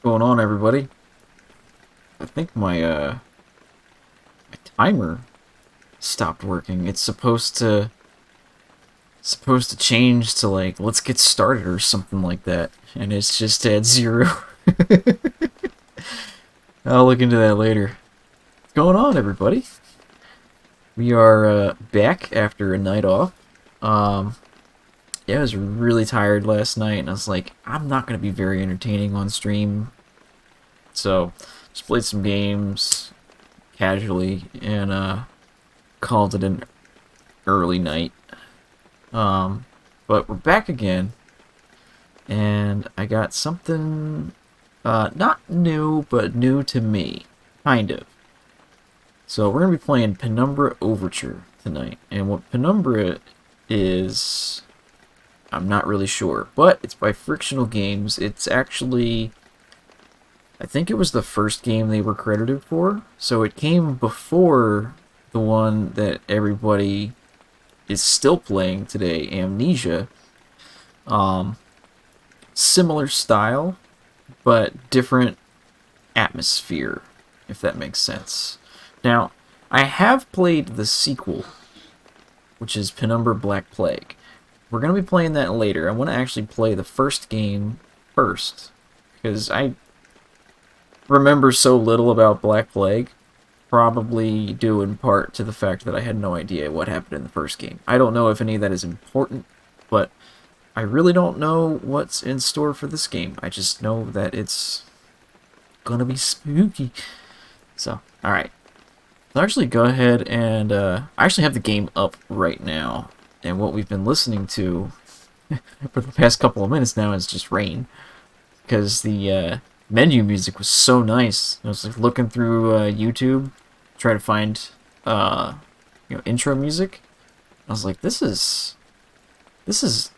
Going on, everybody? I think my timer stopped working. It's supposed to change to like let's get started or something like that, and it's just at zero. I'll look into that later. What's going on, everybody? We are back after a night off. Um, yeah, I was really tired last night, and I was like, I'm not gonna be very entertaining on stream, so just played some games casually and called it an early night. Um, but we're back again, and I got something not new, but new to me, kind of. So we're gonna be playing Penumbra Overture tonight, and what Penumbra is, I'm not really sure, but it's by Frictional Games. It's actually, I think it was the first game they were credited for, so it came before the one that everybody is still playing today, Amnesia. Um, Similar style, but different atmosphere, if that makes sense. Now, I have played the sequel, which is Penumbra Black Plague. We're going to be playing that later. I want to actually play the first game first, because I remember so little about Black Plague, probably due in part to the fact that I had no idea what happened in the first game. I don't know if any of that is important, but I really don't know what's in store for this game. I just know that it's gonna be spooky. So, alright. I'll actually go ahead and, I actually have the game up right now. And what we've been listening to for the past couple of minutes now is just rain. Because the, menu music was so nice. I was like looking through, YouTube, trying to find, intro music. I was like, this is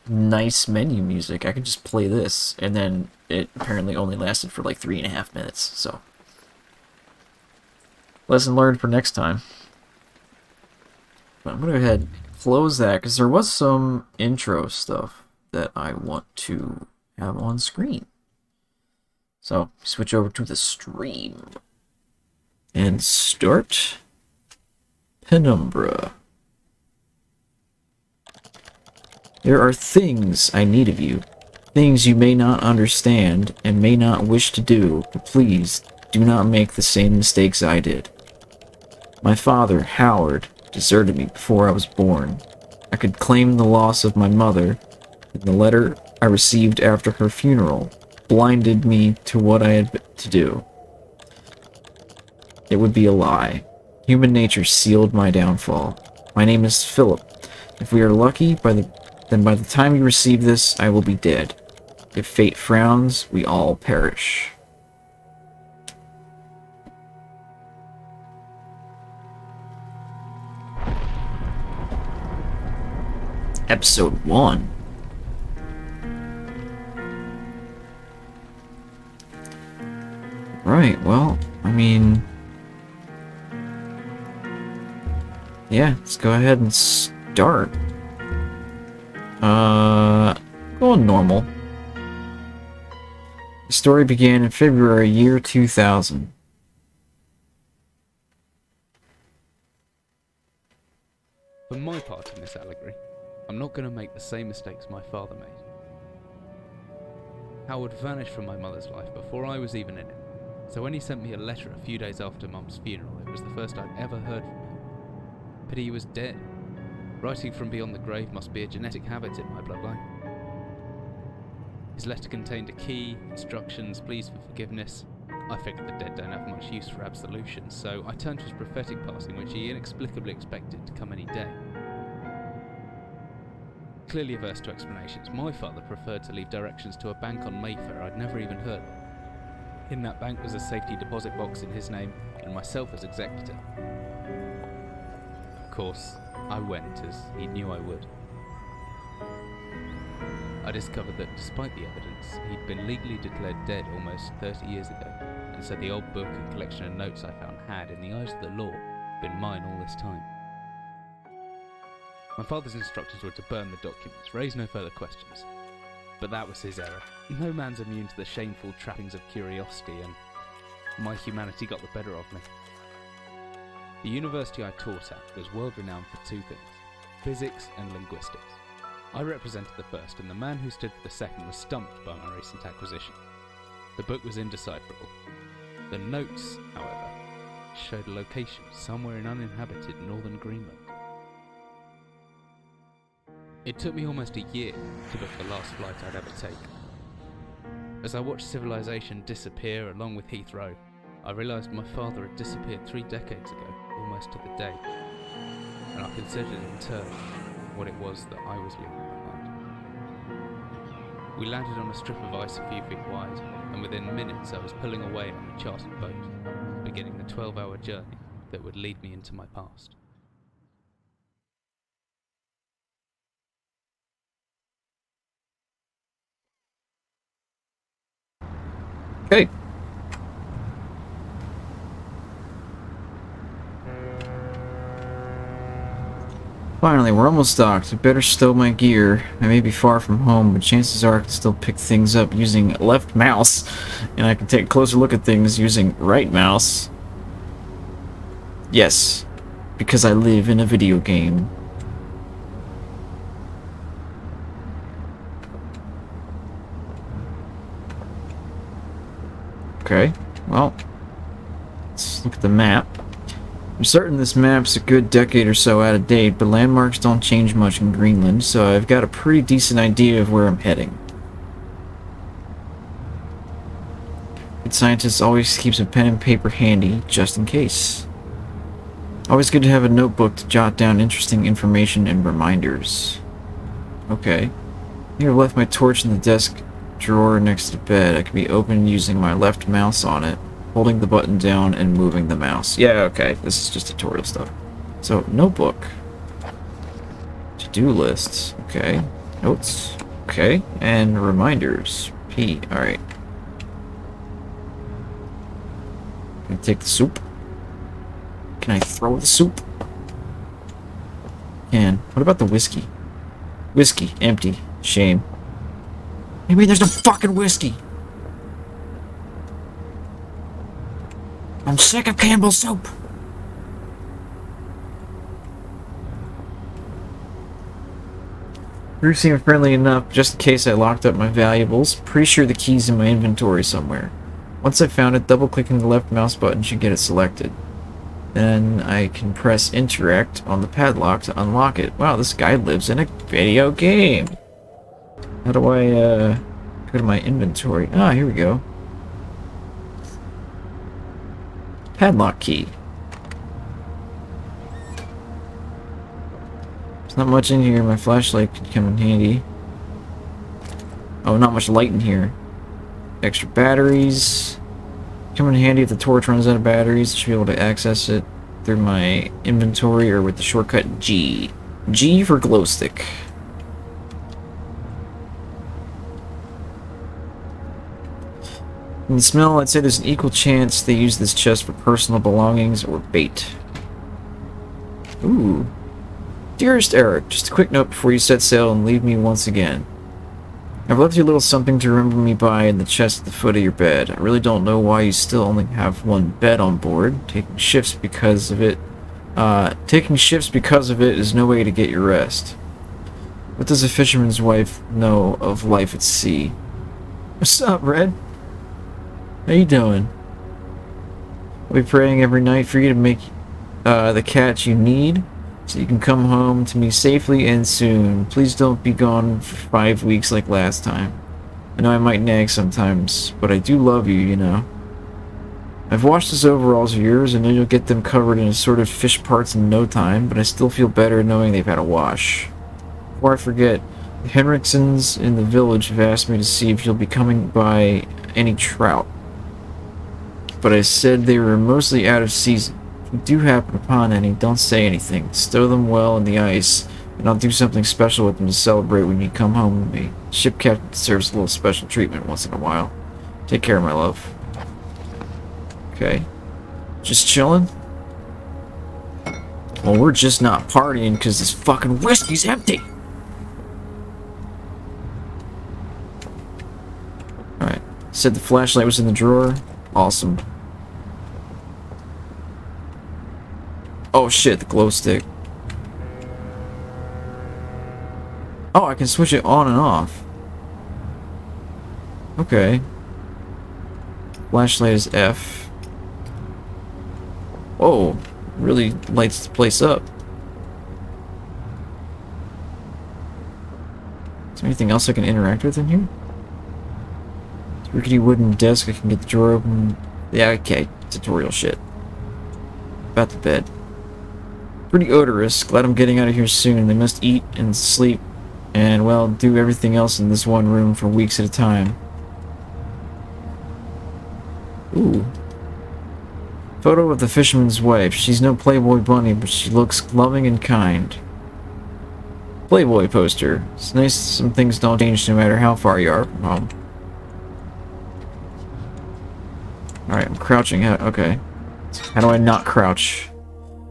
nice menu music. I could just play this, and then it apparently only lasted for like 3.5 minutes. So, lesson learned for next time. But I'm gonna go ahead and close that because there was some intro stuff that I want to have on screen. So, switch over to the stream and start Penumbra. There are things I need of you, things you may not understand and may not wish to do, but please do not make the same mistakes I did. My father, Howard, deserted me before I was born. I could claim the loss of my mother, and the letter I received after her funeral blinded me to what I had to do. It would be a lie. Human nature sealed my downfall. My name is Philip. If we are lucky, then by the time you receive this, I will be dead. If fate frowns, we all perish. Episode 1. Right, well, I mean... yeah, let's go ahead and start. Going normal. The story began in February, year 2000. For my part in this allegory, I'm not going to make the same mistakes my father made. Howard vanished from my mother's life before I was even in it, so when he sent me a letter a few days after Mum's funeral, it was the first I'd ever heard from him. Pity he was dead. Writing from beyond the grave must be a genetic habit in my bloodline. His letter contained a key, instructions, pleas for forgiveness. I figured the dead don't have much use for absolution, so I turned to his prophetic passing, which he inexplicably expected to come any day. Clearly averse to explanations, my father preferred to leave directions to a bank on Mayfair I'd never even heard of. In that bank was a safety deposit box in his name, and myself as executor. Of course, I went, as he knew I would. I discovered that despite the evidence, he'd been legally declared dead almost 30 years ago, and so the old book and collection of notes I found had, in the eyes of the law, been mine all this time. My father's instructions were to burn the documents, raise no further questions. But that was his error. No man's immune to the shameful trappings of curiosity, and my humanity got the better of me. The university I taught at was world-renowned for two things: physics and linguistics. I represented the first, and the man who stood for the second was stumped by my recent acquisition. The book was indecipherable. The notes, however, showed a location somewhere in uninhabited northern Greenland. It took me almost a year to book the last flight I'd ever take. As I watched civilization disappear along with Heathrow, I realised my father had disappeared 3 decades ago, almost to the day, and I considered in turn what it was that I was leaving behind. We landed on a strip of ice a few feet wide, and within minutes I was pulling away on a chartered boat, beginning the 12-hour journey that would lead me into my past. Okay. Finally, we're almost docked. I better stow my gear. I may be far from home, but chances are I can still pick things up using left mouse, and I can take a closer look at things using right mouse. Yes, because I live in a video game. Okay, well, let's look at the map. I'm certain this map's a good decade or so out of date, but landmarks don't change much in Greenland, so I've got a pretty decent idea of where I'm heading. Good scientist always keeps a pen and paper handy, just in case. Always good to have a notebook to jot down interesting information and reminders. Okay. I think I've left my torch in the desk drawer next to the bed. I can be opened using my left mouse on it, holding the button down and moving the mouse. Yeah, okay. This is just tutorial stuff. So, notebook. To-do lists. Okay. Notes. Okay. And reminders. P. Alright. Can I take the soup? Can I throw the soup? Can. What about the whiskey? Whiskey. Empty. Shame. Maybe there's no fucking whiskey! I'm sick of Campbell's soup! Crew seemed friendly enough, just in case I locked up my valuables. Pretty sure the key's in my inventory somewhere. Once I found it, double-clicking the left mouse button should get it selected. Then I can press interact on the padlock to unlock it. Wow, this guy lives in a video game! How do I, go to my inventory? Ah, here we go. Padlock key. There's not much in here. My flashlight could come in handy. Oh, not much light in here. Extra batteries. Come in handy if the torch runs out of batteries. I should be able to access it through my inventory or with the shortcut G. G for glow stick. In the smell, I'd say there's an equal chance they use this chest for personal belongings or bait. Ooh. Dearest Eric, just a quick note before you set sail and leave me once again. I've left you a little something to remember me by in the chest at the foot of your bed. I really don't know why you still only have one bed on board. Taking shifts because of it is no way to get your rest. What does a fisherman's wife know of life at sea? What's up, Red? How you doing? I'll be praying every night for you to make the catch you need, so you can come home to me safely and soon. Please don't be gone for 5 weeks like last time. I know I might nag sometimes, but I do love you, you know. I've washed those overalls of yours, and I know you'll get them covered in assorted fish parts in no time, but I still feel better knowing they've had a wash. Before I forget, the Henriksons in the village have asked me to see if you'll be coming by any trout. But I said they were mostly out of season. If you do happen upon any, don't say anything. Stow them well in the ice, and I'll do something special with them to celebrate when you come home with me. Ship captain deserves a little special treatment once in a while. Take care, my love. Okay. Just chilling? Well, we're just not partying because this fucking whiskey's empty! said the flashlight was in the drawer. Awesome. Oh shit, the glow stick. Oh, I can switch it on and off. Okay. Flashlight is F. Whoa, really lights the place up. Is there anything else I can interact with in here? Rickety wooden desk, I can get the drawer open. Yeah, okay, tutorial shit. About the bed. Pretty odorous. Glad I'm getting out of here soon. They must eat and sleep and, well, do everything else in this one room for weeks at a time. Ooh. Photo of the fisherman's wife. She's no Playboy bunny, but she looks loving and kind. Playboy poster. It's nice some things don't change no matter how far you are from home. Alright, I'm crouching. Okay. How do I not crouch?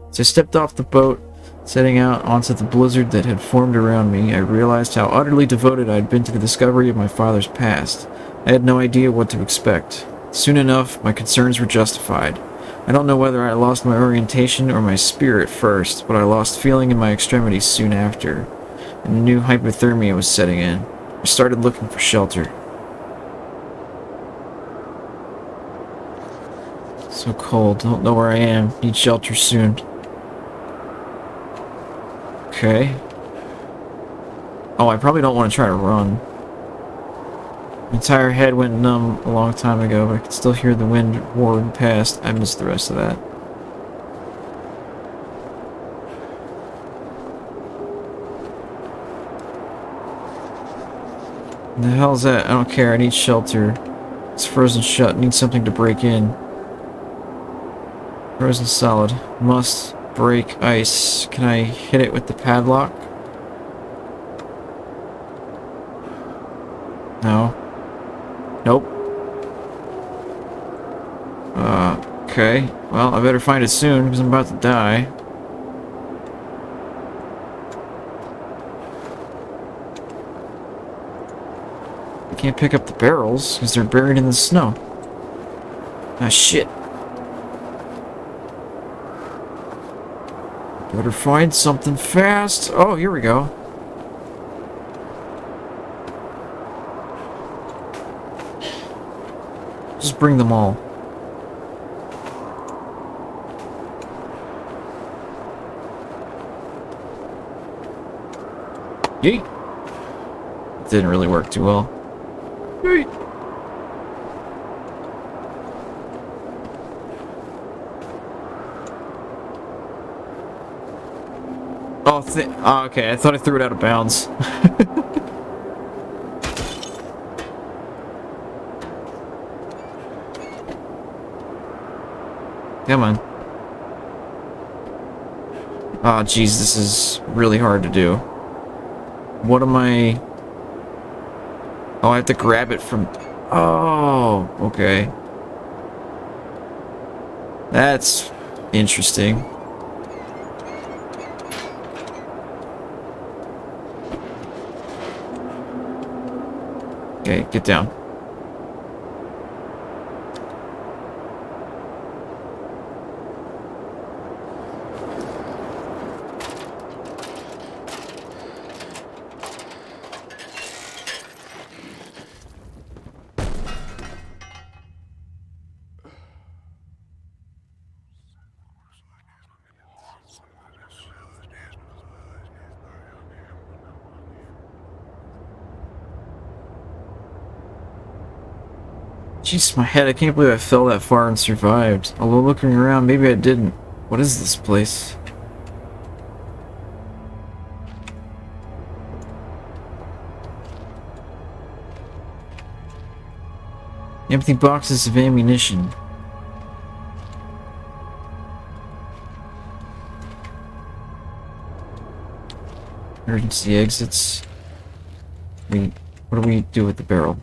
As I stepped off the boat, setting out onto the blizzard that had formed around me, I realized how utterly devoted I had been to the discovery of my father's past. I had no idea what to expect. Soon enough, my concerns were justified. I don't know whether I lost my orientation or my spirit first, but I lost feeling in my extremities soon after, and a new hypothermia was setting in. I started looking for shelter. So cold, don't know where I am, need shelter soon. Okay. Oh, I probably don't want to try to run. My entire head went numb a long time ago, but I can still hear the wind roaring past. I missed the rest of that. What the hell's that? I don't care, I need shelter. It's frozen shut, need something to break in. Frozen solid. Must break ice. Can I hit it with the padlock? No. Nope. Okay. Well, I better find it soon, because I'm about to die. I can't pick up the barrels, because they're buried in the snow. Ah, shit. Better find something fast. Oh, here we go. Just bring them all. Yeet. Didn't really work too well. Yeet. Oh, okay. I thought I threw it out of bounds. Come on. Oh, jeez, this is really hard to do. What am I... Oh, I have to grab it from... Oh, okay. That's interesting. Okay, get down. Jeez, my head, I can't believe I fell that far and survived. Although looking around, maybe I didn't. What is this place? Empty boxes of ammunition. Emergency exits. What do we do with the barrel?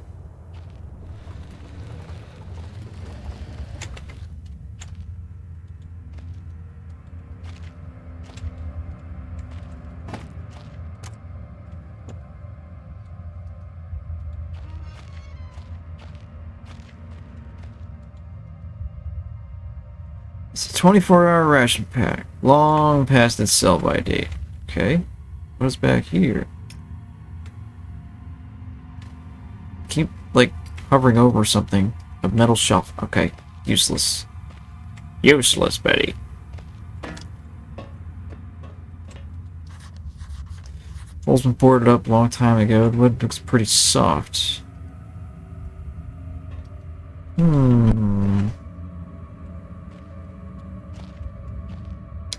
It's a 24-hour ration pack. Long past its sell-by date. Okay. What's back here? Keep, like, hovering over something. A metal shelf. Okay. Useless. Useless, Betty. Hole's been boarded up a long time ago. The wood looks pretty soft. Hmm.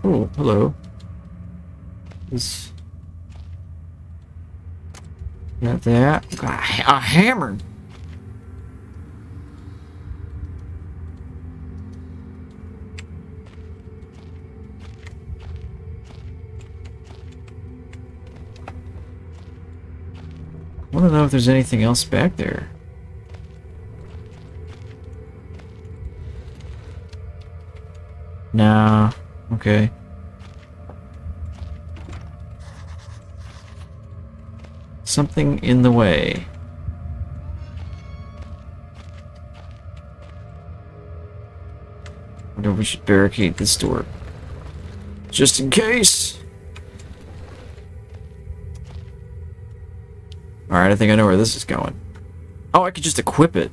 Oh, hello. Got that. Got a hammer. I want to know if there's anything else back there. Nah. Okay. Something in the way. Wonder if we should barricade this door. Just in case. Alright, I think I know where this is going. Oh, I could just equip it.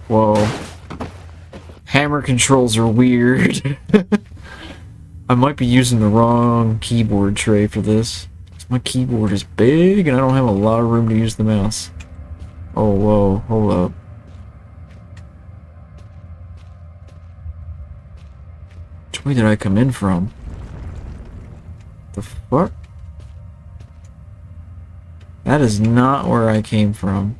Whoa. Hammer controls are weird. I might be using the wrong keyboard tray for this. My keyboard is big and I don't have a lot of room to use the mouse. Oh, whoa, hold up. Which way did I come in from? The fuck? That is not where I came from.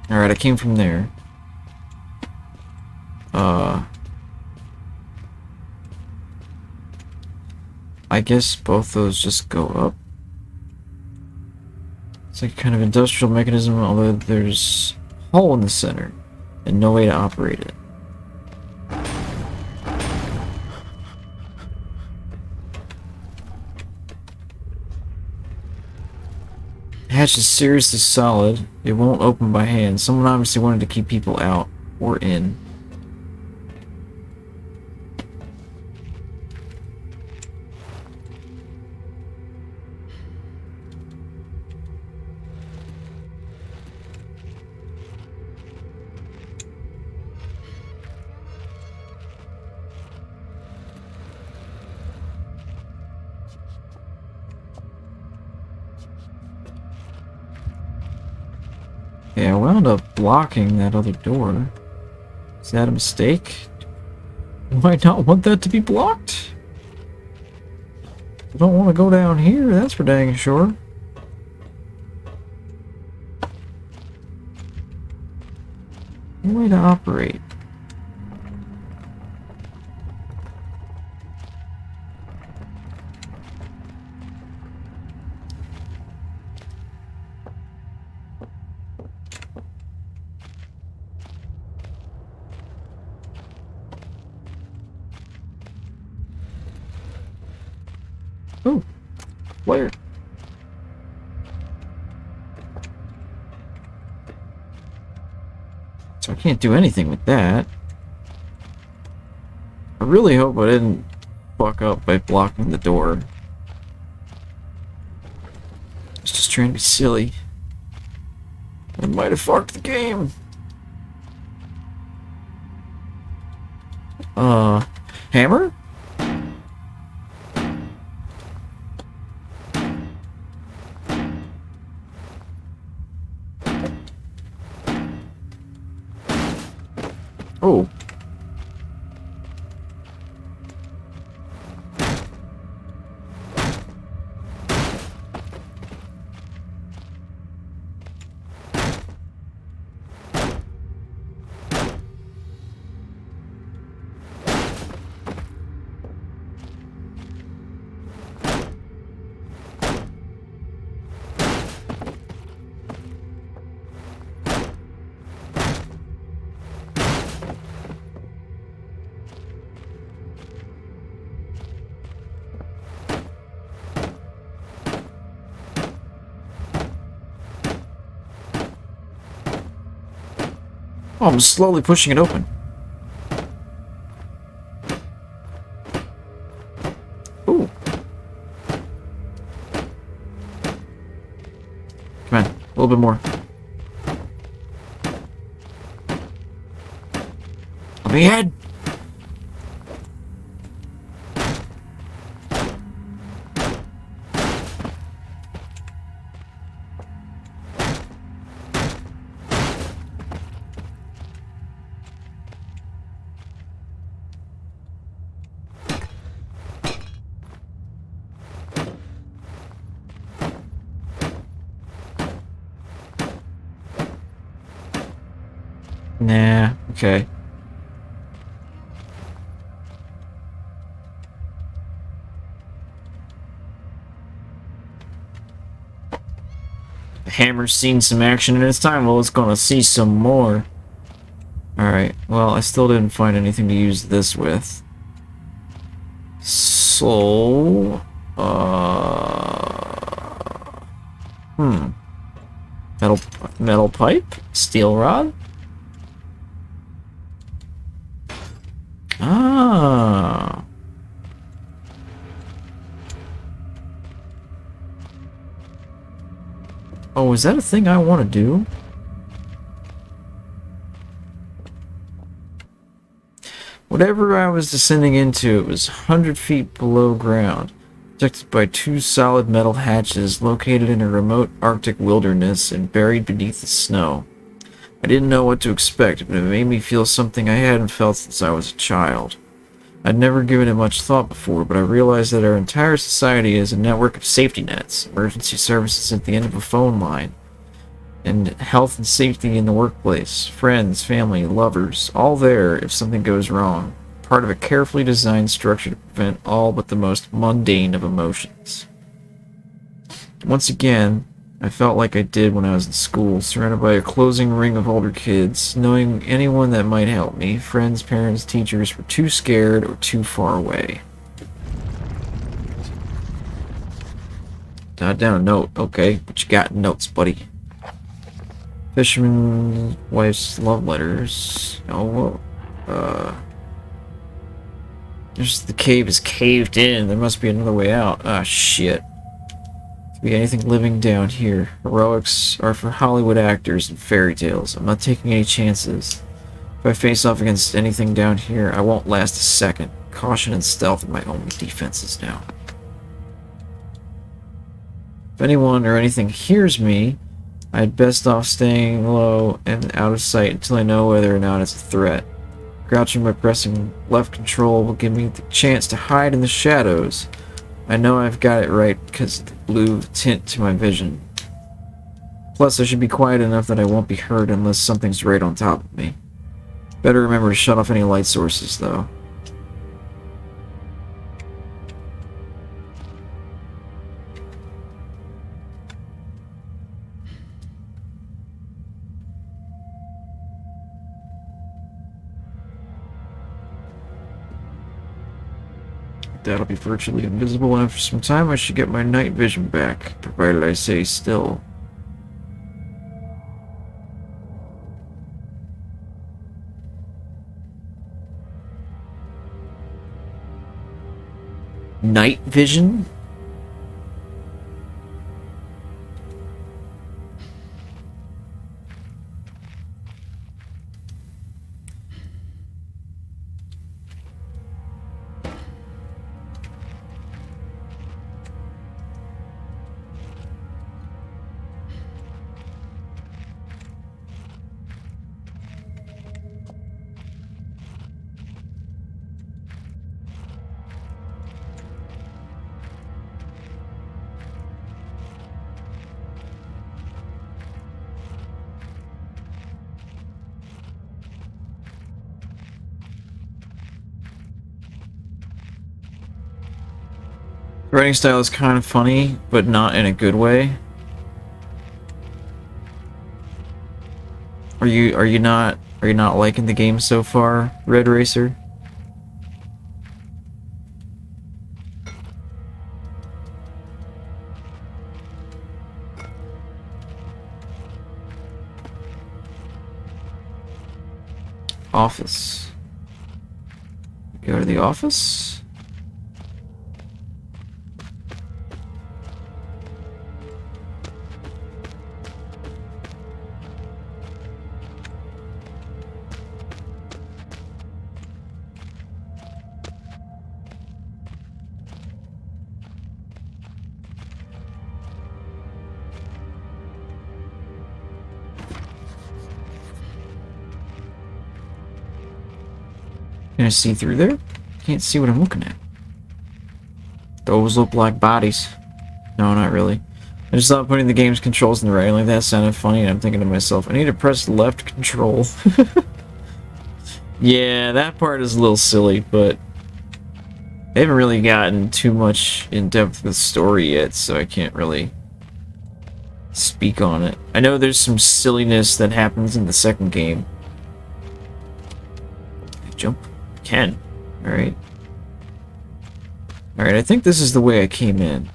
Alright, I came from there. I guess both those just go up. It's like a kind of industrial mechanism, although there's a hole in the center and no way to operate it. The hatch is seriously solid. It won't open by hand. Someone obviously wanted to keep people out or in. Yeah, I wound up blocking that other door. Is that a mistake? Do I not want that to be blocked? I don't want to go down here, that's for dang sure. No way to operate. Oh, where? So I can't do anything with that. I really hope I didn't fuck up by blocking the door. I was just trying to be silly. I might have fucked the game. Hammer? Oh. Oh, I'm slowly pushing it open. Ooh. Come on, a little bit more. Let me head. Nah, okay. The hammer's seen some action in its time. Well, it's gonna see some more. Alright, well, I still didn't find anything to use this with. So... Hmm. Metal pipe? Steel rod? Ah. Oh, is that a thing I want to do? Whatever I was descending into, it was 100 feet below ground, protected by two solid metal hatches located in a remote Arctic wilderness and buried beneath the snow. I didn't know what to expect, but it made me feel something I hadn't felt since I was a child. I'd never given it much thought before, but I realized that our entire society is a network of safety nets, emergency services at the end of a phone line, and health and safety in the workplace, friends, family, lovers, all there if something goes wrong. Part of a carefully designed structure to prevent all but the most mundane of emotions. Once again, I felt like I did when I was in school, surrounded by a closing ring of older kids, knowing anyone that might help me. Friends, parents, teachers were too scared or too far away. Jot down a note. Okay, what you got in notes, buddy? Fisherman's wife's love letters. Oh, the cave is caved in. There must be another way out. Ah, shit. Could be anything living down here. Heroics are for Hollywood actors and fairy tales. I'm not taking any chances. If I face off against anything down here, I won't last a second. Caution and stealth are my only defenses now. If anyone or anything hears me, I'd best off staying low and out of sight until I know whether or not it's a threat. Crouching by pressing left control will give me the chance to hide in the shadows. I know I've got it right because of the blue tint to my vision. Plus, I should be quiet enough that I won't be heard unless something's right on top of me. Better remember to shut off any light sources, though. That'll be virtually invisible, and after some time I should get my night vision back, provided I stay still. Night vision? Writing style is kind of funny, but not in a good way. Are you not liking the game so far, Red Racer? Office. Go to the office. Can I see through there? Can't see what I'm looking at. Those look like bodies. No, not really. I just thought putting the game's controls in the right like that sounded funny, and I'm thinking to myself, I need to press left control. Yeah, that part is a little silly, but I haven't really gotten too much in depth with the story yet, so I can't really speak on it. I know there's some silliness that happens in the second game. Can I jump? I can. Alright. Alright, I think this is the way I came in.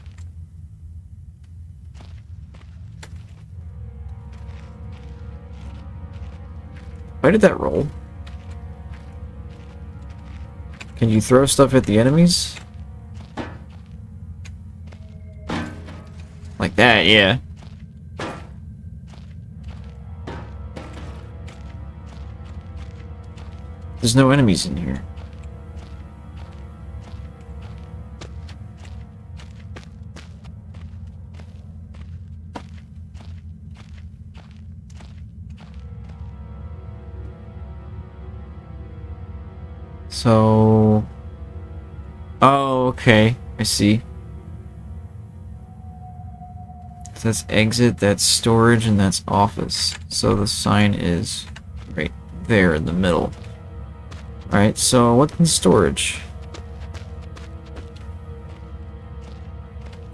Why did that roll? Can you throw stuff at the enemies? Like that, yeah. There's no enemies in here. So... Oh, okay. I see. So that's exit, that's storage, and that's office. So the sign is right there in the middle. Alright, so what's in storage?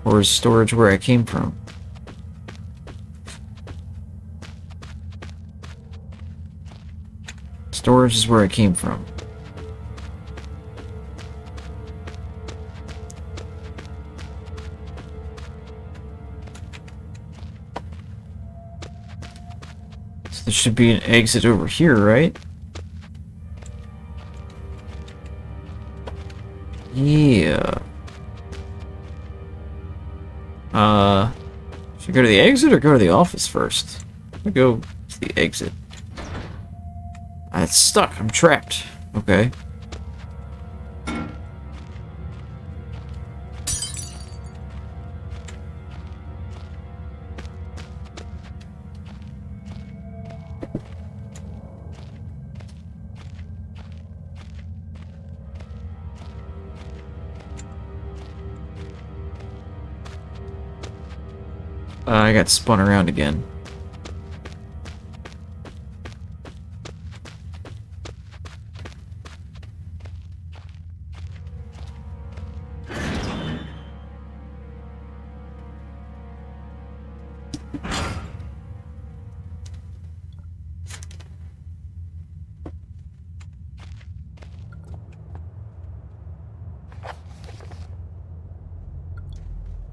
Or is storage where I came from? Storage is where I came from. So there should be an exit over here, right? Yeah. Should I go to the exit or go to the office first? I'll go to the exit. It's stuck. I'm trapped. Okay. I got spun around again.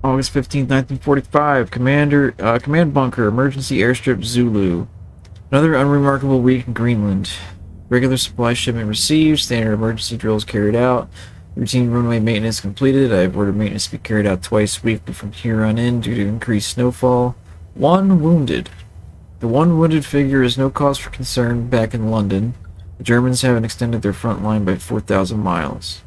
August 15th, 1945. Command bunker, emergency airstrip Zulu. Another unremarkable week in Greenland. Regular supply shipment received, standard emergency drills carried out, routine runway maintenance completed. I have ordered maintenance to be carried out twice weekly from here on in due to increased snowfall. One wounded. The one wounded figure is no cause for concern back in London. The Germans haven't extended their front line by 4,000 miles.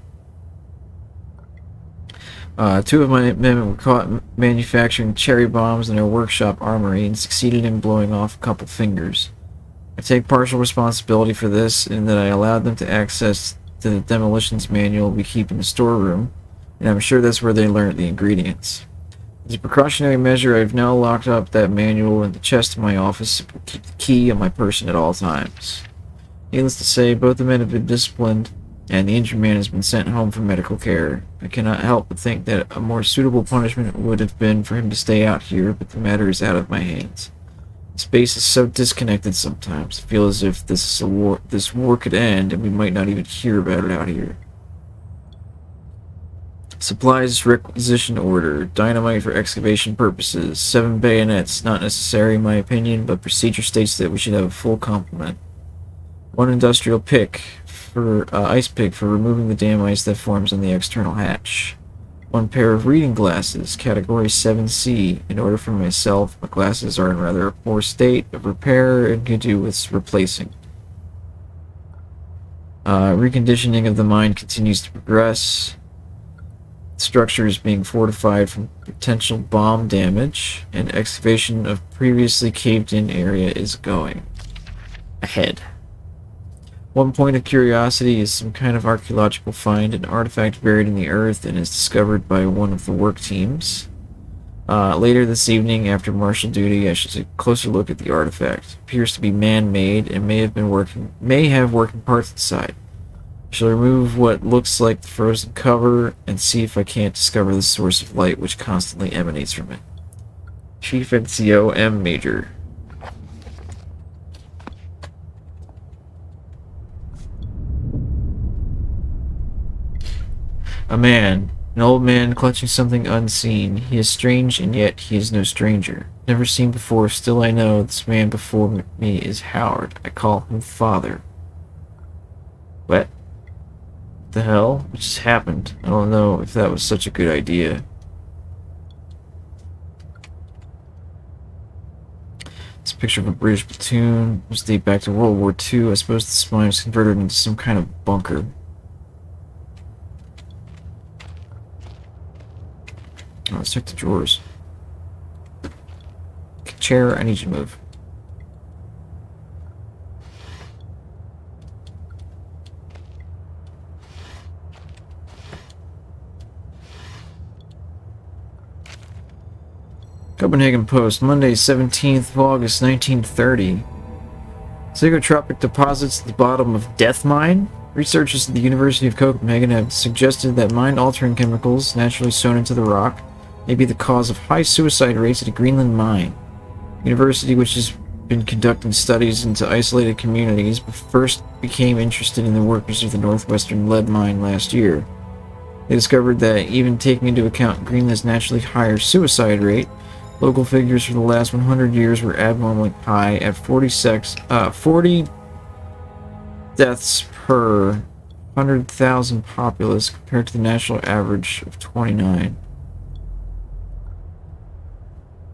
Two of my men were caught manufacturing cherry bombs in their workshop armory and succeeded in blowing off a couple fingers. I take partial responsibility for this in that I allowed them to access to the demolitions manual we keep in the storeroom, and I'm sure that's where they learned the ingredients. As a precautionary measure, I've now locked up that manual in the chest of my office and will keep the key on my person at all times. Needless to say, both the men have been disciplined, and the injured man has been sent home for medical care. I cannot help but think that a more suitable punishment would have been for him to stay out here, but the matter is out of my hands. Space is so disconnected sometimes. I feel as if this war could end, and we might not even hear about it out here. Supplies requisition order. Dynamite for excavation purposes. 7 bayonets. Not necessary in my opinion, but procedure states that we should have a full complement. One industrial pick for ice pick for removing the dam ice that forms on the external hatch. One pair of reading glasses, category 7C. In order for myself, my glasses are in rather a poor state of repair and could do with replacing. Reconditioning of the mine continues to progress. The structure is being fortified from potential bomb damage, and excavation of previously caved-in area is going ahead. One point of curiosity is some kind of archaeological find, an artifact buried in the earth and is discovered by one of the work teams. Later this evening, after martial duty, I should take a closer look at the artifact. It appears to be man-made and may have working parts inside. I shall remove what looks like the frozen cover and see if I can't discover the source of light which constantly emanates from it. Chief NCO M. Major. A man, an old man clutching something unseen. He is strange, and yet he is no stranger. Never seen before, still I know this man before me is Howard. I call him Father. What the hell? What just happened? I don't know if that was such a good idea. It's a picture of a British platoon. Let's date back to World War II. I suppose this mine was converted into some kind of bunker. Oh, let's check the drawers. Chair, I need you to move. Copenhagen Post, Monday, 17th of August, 1930. Psychotropic deposits at the bottom of Death Mine? Researchers at the University of Copenhagen have suggested that mind-altering chemicals, naturally sewn into the rock, may be the cause of high suicide rates at a Greenland mine. The university, which has been conducting studies into isolated communities, first became interested in the workers of the northwestern lead mine last year. They discovered that, even taking into account Greenland's naturally higher suicide rate, local figures for the last 100 years were abnormally high at 40 deaths per 100,000 populace compared to the national average of 29.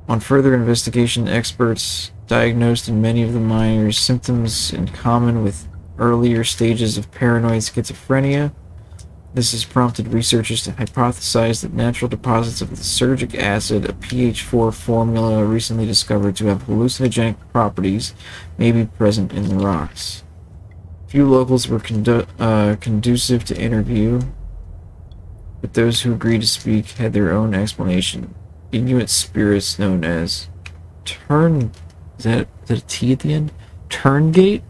On further investigation, experts diagnosed in many of the miners symptoms in common with earlier stages of paranoid schizophrenia. This has prompted researchers to hypothesize that natural deposits of lysergic acid, a pH4 formula recently discovered to have hallucinogenic properties, may be present in the rocks. Few locals were conducive to interview, but those who agreed to speak had their own explanation. Inuit spirits known as is that a T at the end? Turngate?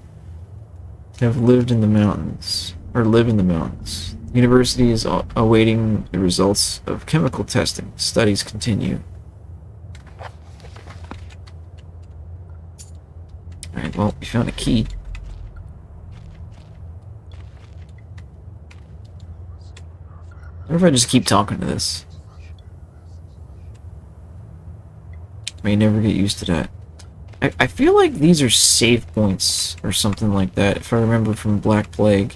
Have lived in the mountains, or live in the mountains. The university is awaiting the results of chemical testing. Studies continue. Alright, well, we found a key. What if I just keep talking to this? May never get used to that. I feel like these are save points or something like that, if I remember from Black Plague.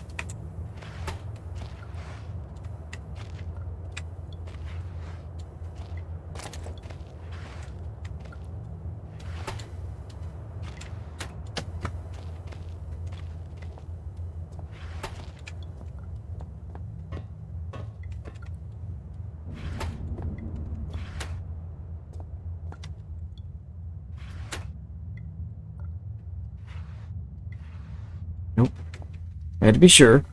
Nope. I had to be sure.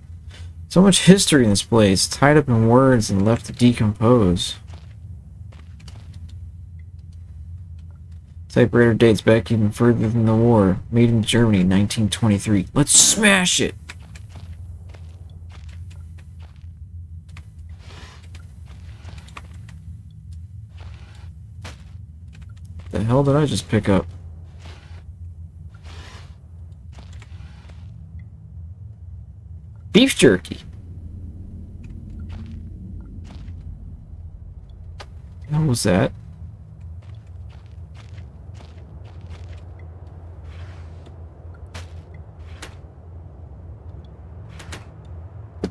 So much history in this place, tied up in words and left to decompose. Typewriter dates back even further than the war. Made in Germany, 1923. Let's smash it! The hell did I just pick up? Beef jerky. What was that?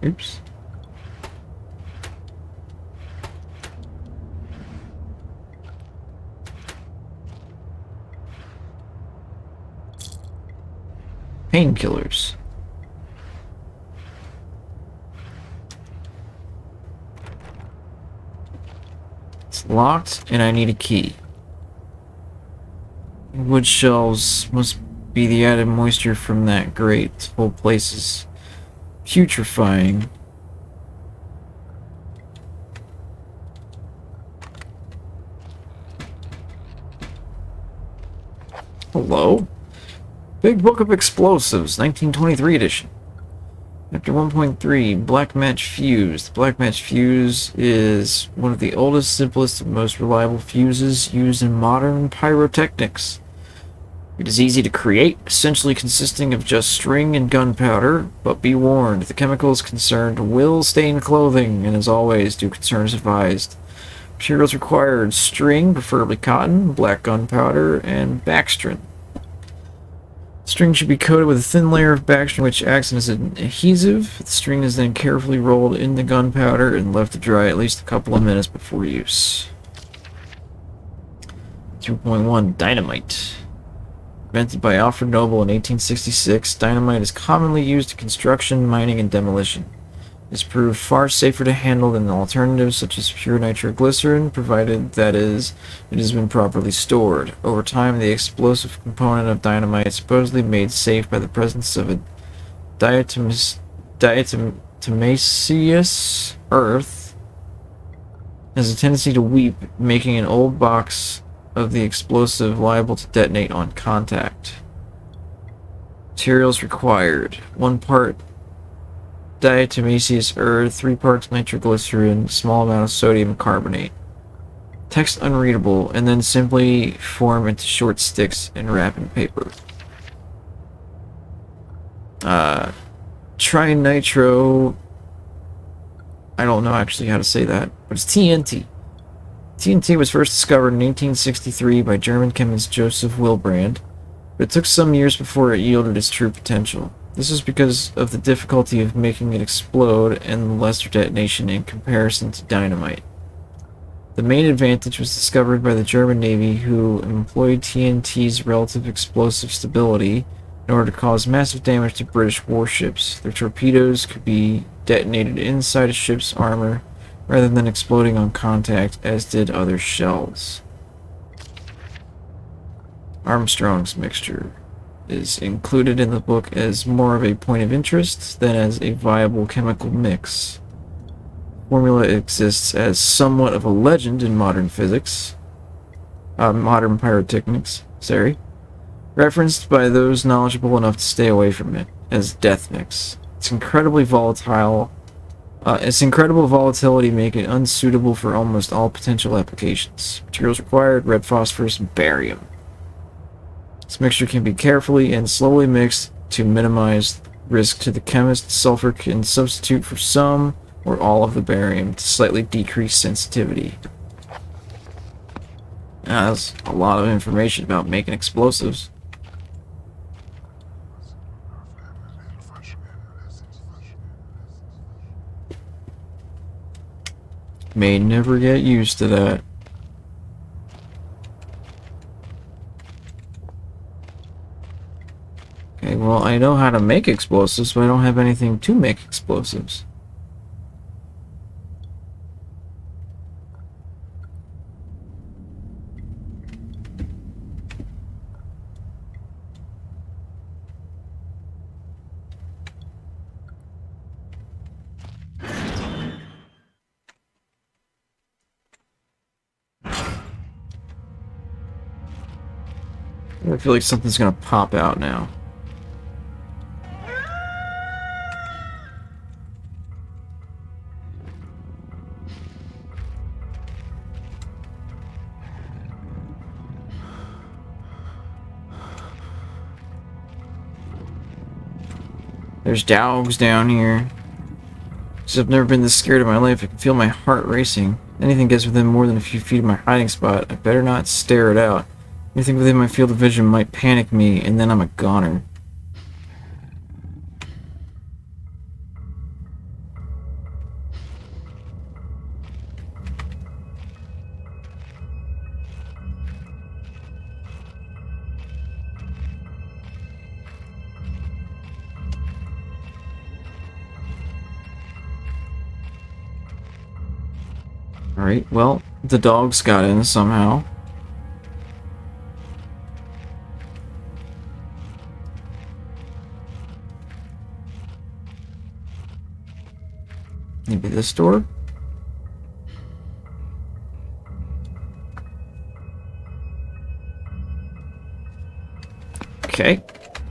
Oops. Painkillers. It's locked, and I need a key. Wood shelves must be the added moisture from that grate. This whole place is putrefying. Hello? Big Book of Explosives, 1923 edition. Chapter 1.3, Black Match Fuse. The Black Match Fuse is one of the oldest, simplest, and most reliable fuses used in modern pyrotechnics. It is easy to create, essentially consisting of just string and gunpowder, but be warned, the chemicals concerned will stain clothing, and as always, do concern is advised. Materials required, string, preferably cotton, black gunpowder, and backstrin. String should be coated with a thin layer of backstring which acts as an adhesive. The string is then carefully rolled in the gunpowder and left to dry at least a couple of minutes before use. 2.1 Dynamite. Invented by Alfred Noble in 1866, dynamite is commonly used in construction, mining, and demolition. It has proved far safer to handle than alternatives such as pure nitroglycerin, provided that it has been properly stored. Over time, the explosive component of dynamite is supposedly made safe by the presence of a diatomaceous earth, has a tendency to weep, making an old box of the explosive liable to detonate on contact. Materials required: 1 part diatomaceous earth, 3 parts nitroglycerin, small amount of sodium carbonate. Text unreadable, and then simply form into short sticks and wrap in paper. Trinitro. I don't know actually how to say that, but it's TNT. TNT was first discovered in 1863 by German chemist Joseph Wilbrand, but it took some years before it yielded its true potential. This is because of the difficulty of making it explode and the lesser detonation in comparison to dynamite. The main advantage was discovered by the German Navy, who employed TNT's relative explosive stability in order to cause massive damage to British warships. Their torpedoes could be detonated inside a ship's armor rather than exploding on contact, as did other shells. Armstrong's mixture is included in the book as more of a point of interest than as a viable chemical mix. Formula exists as somewhat of a legend in modern pyrotechnics, referenced by those knowledgeable enough to stay away from it as death mix. Its incredibly volatile Its incredible volatility make it unsuitable for almost all potential applications. Materials required: red phosphorus and barium. This mixture can be carefully and slowly mixed to minimize risk to the chemist. Sulfur can substitute for some or all of the barium to slightly decrease sensitivity. That's a lot of information about making explosives. May never get used to that. Okay, well, I know how to make explosives, but I don't have anything to make explosives. I feel like something's gonna pop out now. There's dogs down here. Since I've never been this scared in my life, I can feel my heart racing. Anything gets within more than a few feet of my hiding spot, I better not stare it out. Anything within my field of vision might panic me, and then I'm a goner. Alright, well, the dogs got in somehow. Maybe this door? Okay.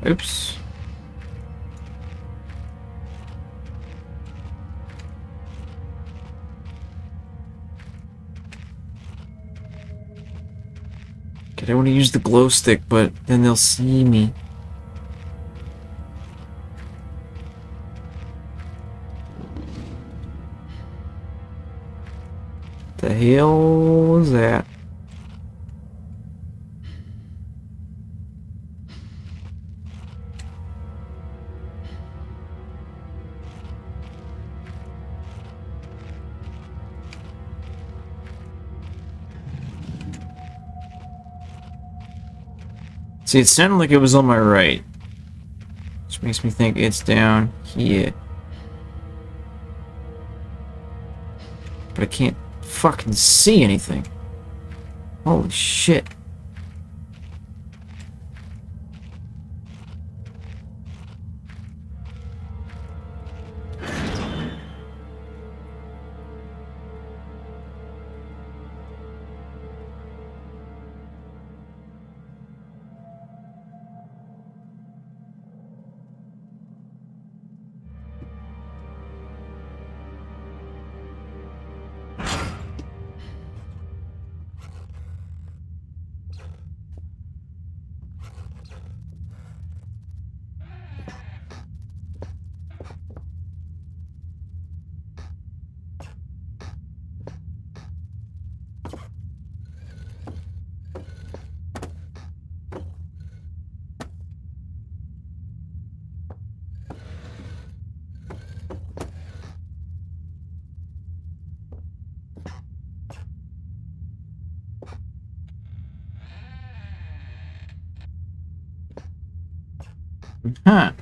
Oops. Okay, I want to use the glow stick, but then they'll see me. The hell was that? See, it sounded like it was on my right. Which makes me think it's down here. But I can't fucking see anything. Holy shit. Huh.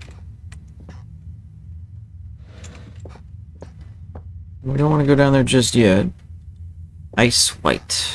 We don't want to go down there just yet. Ice white.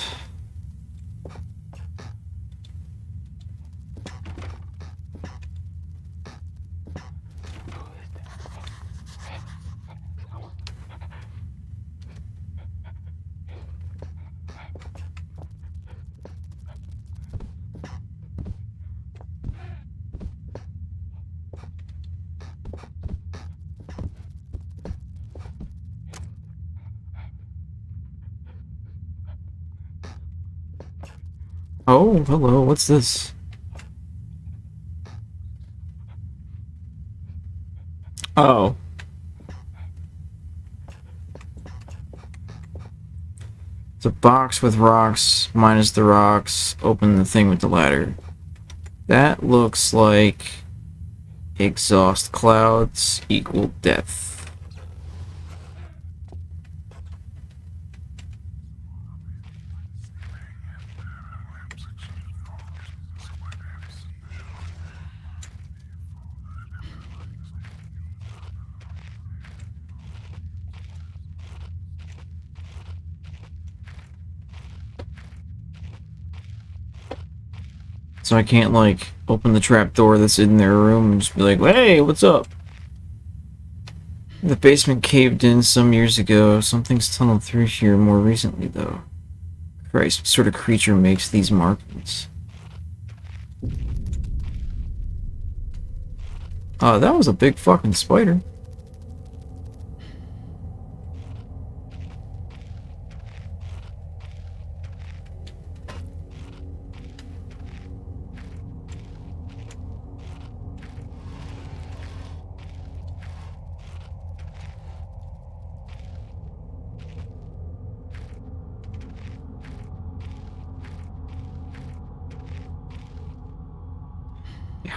Oh, hello, what's this? Oh. It's a box with rocks, minus the rocks, open the thing with the ladder. That looks like exhaust clouds equal death. So I can't, like, open the trap door that's in their room and just be like, hey, what's up? The basement caved in some years ago. Something's tunneled through here more recently, though. Christ, what sort of creature makes these markings? That was a big fucking spider.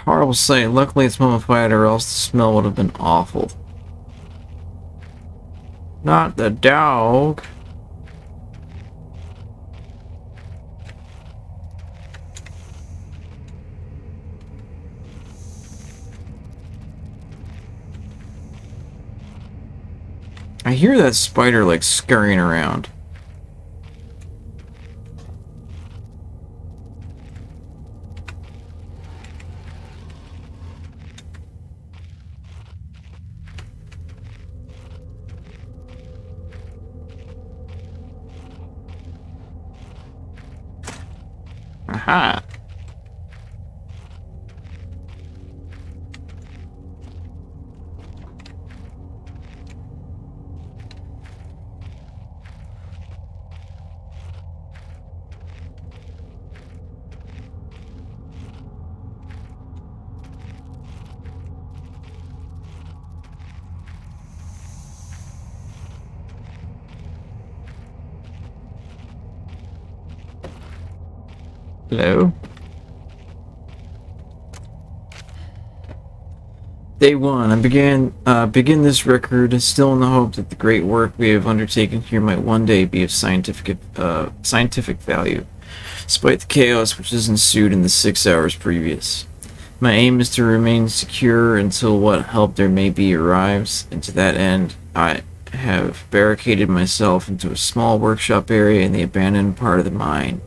Horrible sight. Luckily it's mummified or else the smell would have been awful. Not the dog. I hear that spider like scurrying around. Aha! Hello? Day one. I begin this record still in the hope that the great work we have undertaken here might one day be of scientific value, despite the chaos which has ensued in the 6 hours previous. My aim is to remain secure until what help there may be arrives, and to that end, I have barricaded myself into a small workshop area in the abandoned part of the mine.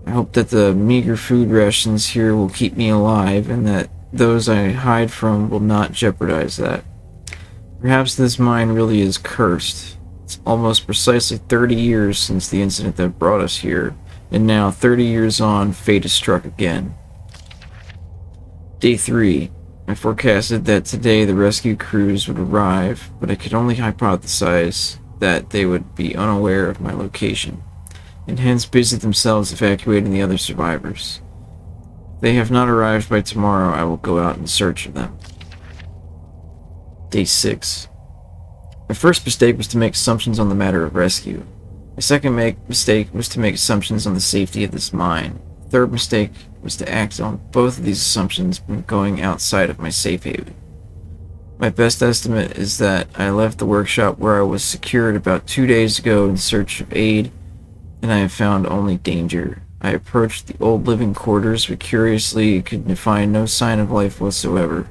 I hope that the meager food rations here will keep me alive, and that those I hide from will not jeopardize that. Perhaps this mine really is cursed. It's almost precisely 30 years since the incident that brought us here, and now, 30 years on, fate has struck again. Day 3. I forecasted that today the rescue crews would arrive, but I could only hypothesize that they would be unaware of my location, and hence busy themselves evacuating the other survivors. If they have not arrived by tomorrow, I will go out in search of them. Day 6. My first mistake was to make assumptions on the matter of rescue. My second mistake was to make assumptions on the safety of this mine. The third mistake was to act on both of these assumptions when going outside of my safe haven. My best estimate is that I left the workshop where I was secured about 2 days ago in search of aid, and I have found only danger. I approached the old living quarters, but curiously could find no sign of life whatsoever.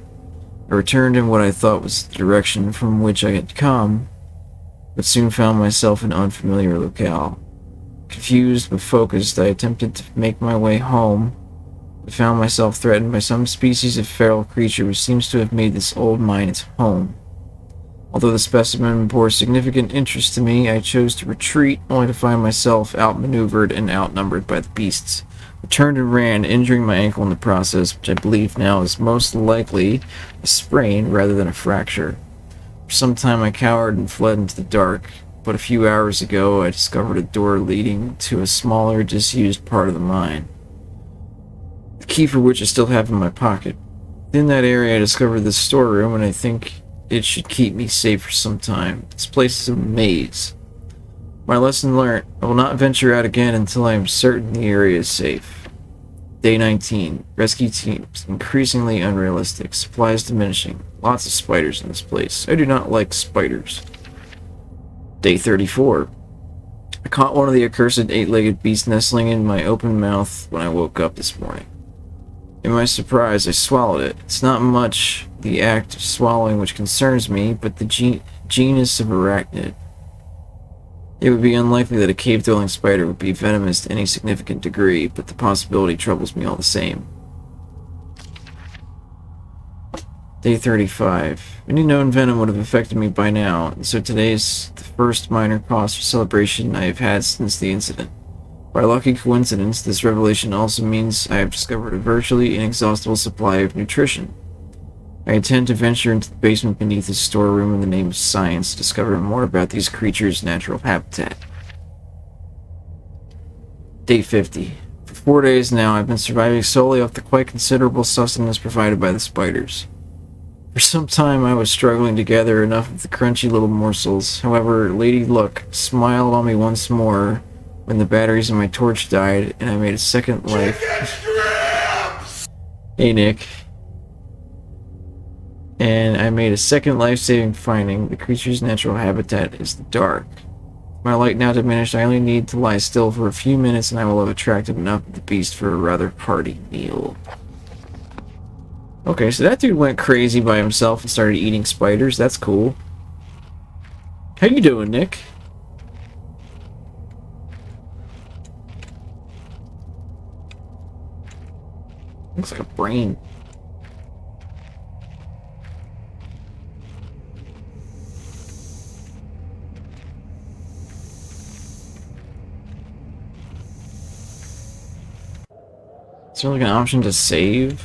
I returned in what I thought was the direction from which I had come, but soon found myself in unfamiliar locale. Confused but focused, I attempted to make my way home, but found myself threatened by some species of feral creature which seems to have made this old mine its home. Although the specimen bore significant interest to me, I chose to retreat, only to find myself outmaneuvered and outnumbered by the beasts. I turned and ran, injuring my ankle in the process, which I believe now is most likely a sprain rather than a fracture. For some time I cowered and fled into the dark, but a few hours ago I discovered a door leading to a smaller, disused part of the mine, the key for which I still have in my pocket. Within that area I discovered this storeroom, and I think it should keep me safe for some time. This place is a maze. My lesson learnt: I will not venture out again until I am certain the area is safe. Day 19. Rescue teams increasingly unrealistic. Supplies diminishing. Lots of spiders in this place. I do not like spiders. Day 34. I caught one of the accursed 8-legged beasts nestling in my open mouth when I woke up this morning. In my surprise, I swallowed it. It's not much the act of swallowing which concerns me, but the genus of arachnid. It would be unlikely that a cave-dwelling spider would be venomous to any significant degree, but the possibility troubles me all the same. Day 35. Any known venom would have affected me by now, and so today is the first minor cause for celebration I have had since the incident. By lucky coincidence, this revelation also means I have discovered a virtually inexhaustible supply of nutrition. I intend to venture into the basement beneath this storeroom in the name of science, to discover more about these creatures' natural habitat. Day 50. For 4 days now, I've been surviving solely off the quite considerable sustenance provided by the spiders. For some time I was struggling to gather enough of the crunchy little morsels. However, Lady Luck smiled on me once more when the batteries in my torch died, and I made a second life. Hey, Nick. And I made a second life-saving finding. The creature's natural habitat is the dark. My light now diminished. I only need to lie still for a few minutes, and I will have attracted enough of the beast for a rather hearty meal. Okay, so that dude went crazy by himself and started eating spiders. That's cool. How you doing, Nick? Looks like a brain. Is there like an option to save?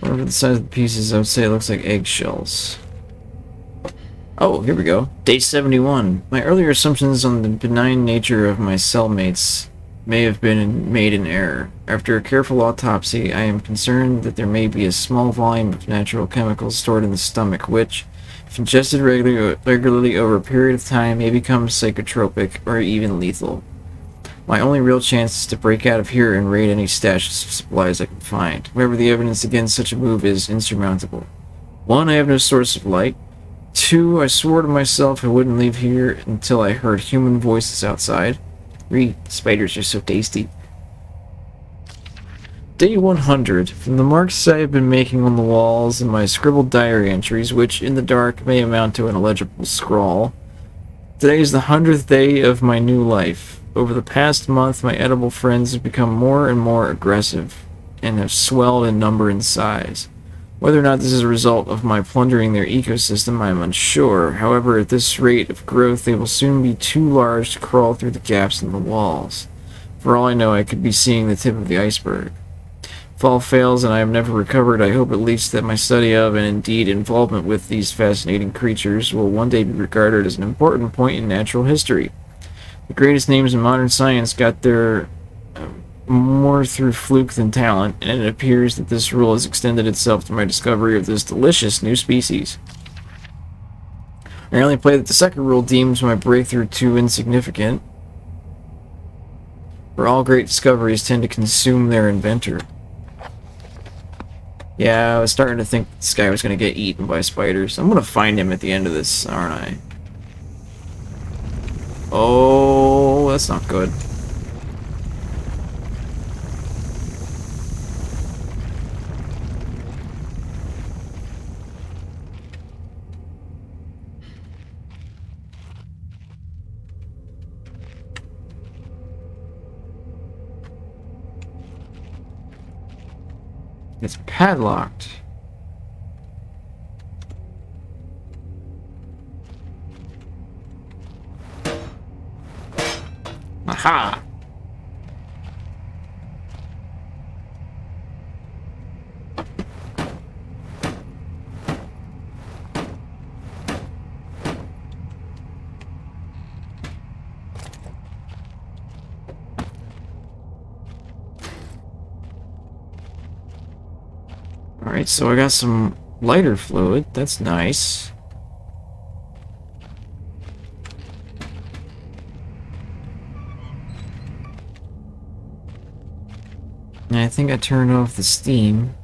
Whatever the size of the pieces, I would say it looks like eggshells. Oh, here we go. Day 71. My earlier assumptions on the benign nature of my cellmates may have been made in error. After a careful autopsy, I am concerned that there may be a small volume of natural chemicals stored in the stomach, which, if ingested regularly over a period of time, may become psychotropic or even lethal. My only real chance is to break out of here and raid any stash of supplies I can find. However, the evidence against such a move is insurmountable. 1. I have no source of light. 2. I swore to myself I wouldn't leave here until I heard human voices outside. 3. Spiders are so tasty. Day 100. From the marks I have been making on the walls and my scribbled diary entries, which in the dark may amount to an illegible scrawl, today is the 100th day of my new life. Over the past month, my edible friends have become more and more aggressive and have swelled in number and size. Whether or not this is a result of my plundering their ecosystem, I am unsure. However, at this rate of growth, they will soon be too large to crawl through the gaps in the walls. For all I know, I could be seeing the tip of the iceberg. If all fails and I have never recovered, I hope at least that my study of, and indeed involvement with these fascinating creatures, will one day be regarded as an important point in natural history. The greatest names in modern science got their more through fluke than talent, and it appears that this rule has extended itself to my discovery of this delicious new species. I only play that the second rule deems my breakthrough too insignificant, for all great discoveries tend to consume their inventor. Yeah, I was starting to think this guy was going to get eaten by spiders. I'm going to find him at the end of this, aren't I? Oh, that's not good. It's padlocked. Aha! Alright, so I got some lighter fluid. That's nice. And I think I turned off the steam.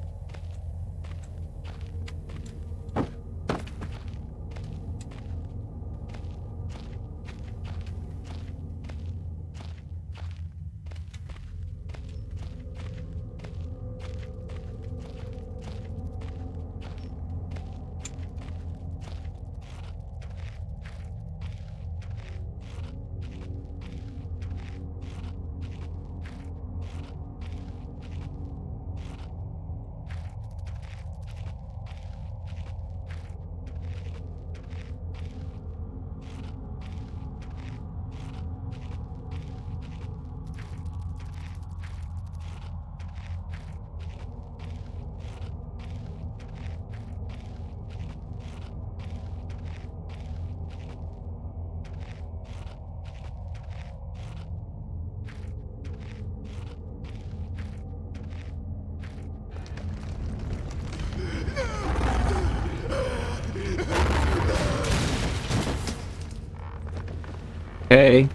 Okay.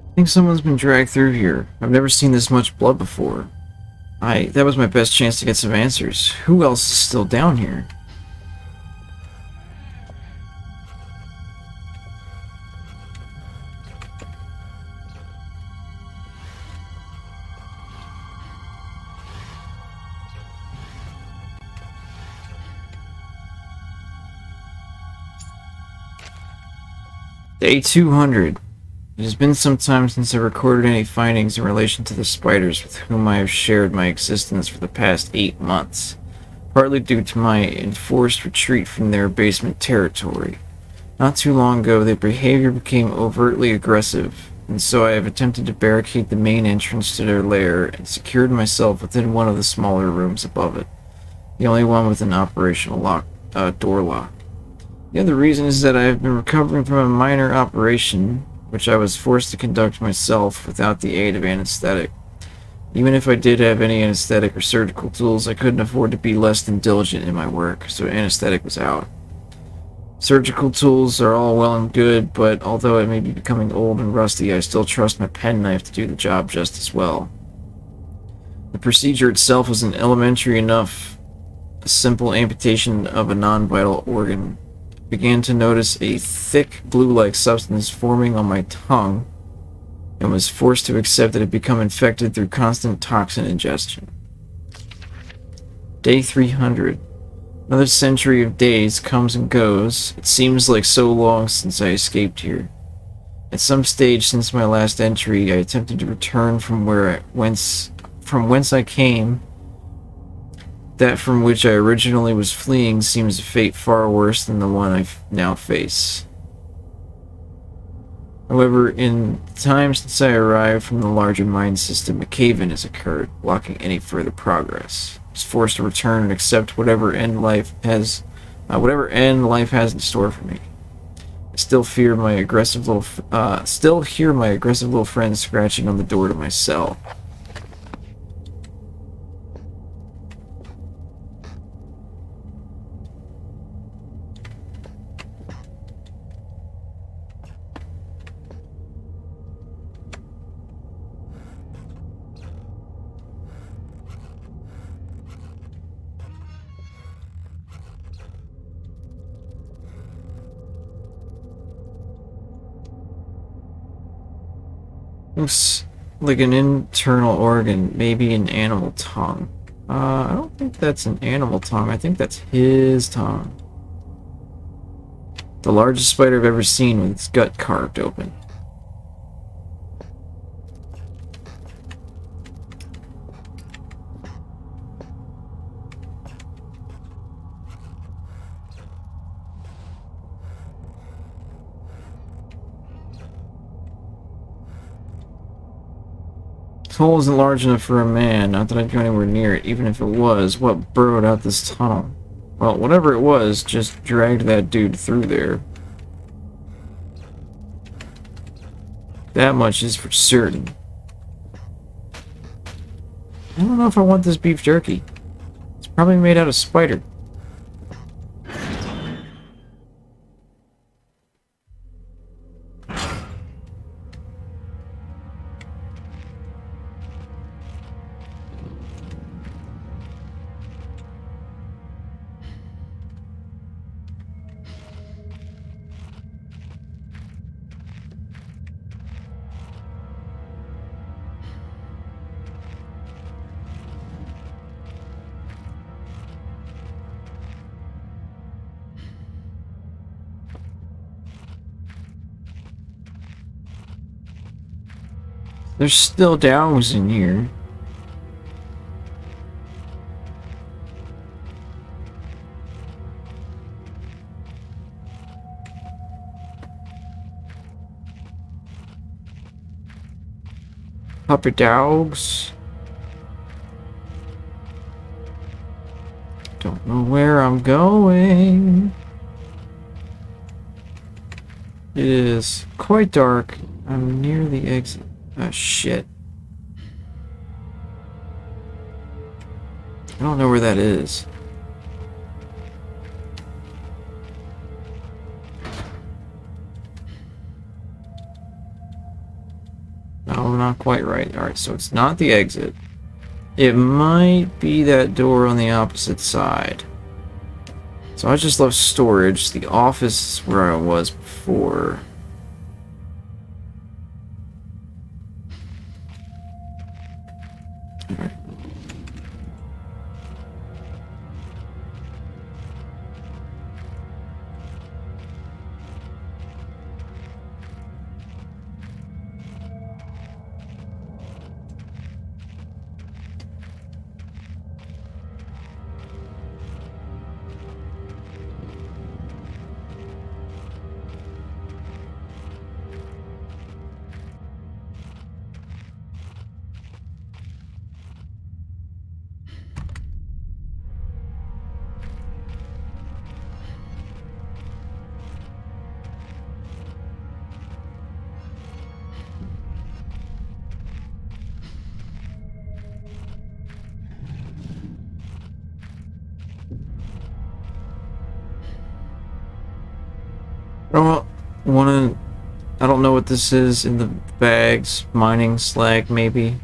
I think someone's been dragged through here. I've never seen this much blood before. That was my best chance to get some answers. Who else is still down here? Day 200. It has been some time since I recorded any findings in relation to the spiders with whom I have shared my existence for the past 8 months, partly due to my enforced retreat from their basement territory. Not too long ago, their behavior became overtly aggressive, and so I have attempted to barricade the main entrance to their lair and secured myself within one of the smaller rooms above it, the only one with an operational door lock. The other reason is that I have been recovering from a minor operation, which I was forced to conduct myself without the aid of anesthetic. Even if I did have any anesthetic or surgical tools, I couldn't afford to be less than diligent in my work, so anesthetic was out. Surgical tools are all well and good, but although I may be becoming old and rusty, I still trust my penknife to do the job just as well. The procedure itself was an elementary enough, a simple amputation of a non-vital organ. Began to notice a thick glue-like substance forming on my tongue and was forced to accept that it had become infected through constant toxin ingestion. Day 300. Another century of days comes and goes. It seems like so long since I escaped here. At some stage since my last entry, I attempted to return from whence I came. That from which I originally was fleeing seems a fate far worse than the one I now face. However, in the time since I arrived from the larger mind system, a cave-in has occurred, blocking any further progress. I was forced to return and accept whatever end life has in store for me. I still hear my aggressive little friend scratching on the door to my cell. Looks like an internal organ, maybe an animal tongue. I don't think that's an animal tongue. I think that's his tongue. The largest spider I've ever seen with its gut carved open. This hole isn't large enough for a man, not that I'd go anywhere near it. Even if it was, what burrowed out this tunnel? Well, whatever it was, just dragged that dude through there. That much is for certain. I don't know if I want this beef jerky. It's probably made out of spider. There's still dogs in here. Puppy dogs. Don't know where I'm going. It is quite dark. I'm near the exit. Ah, shit. I don't know where that is. No, not quite right. Alright, so it's not the exit. It might be that door on the opposite side. So I just left storage. The office is where I was before. Alright. Wanna... I don't know what this is in the bags. Mining slag, maybe.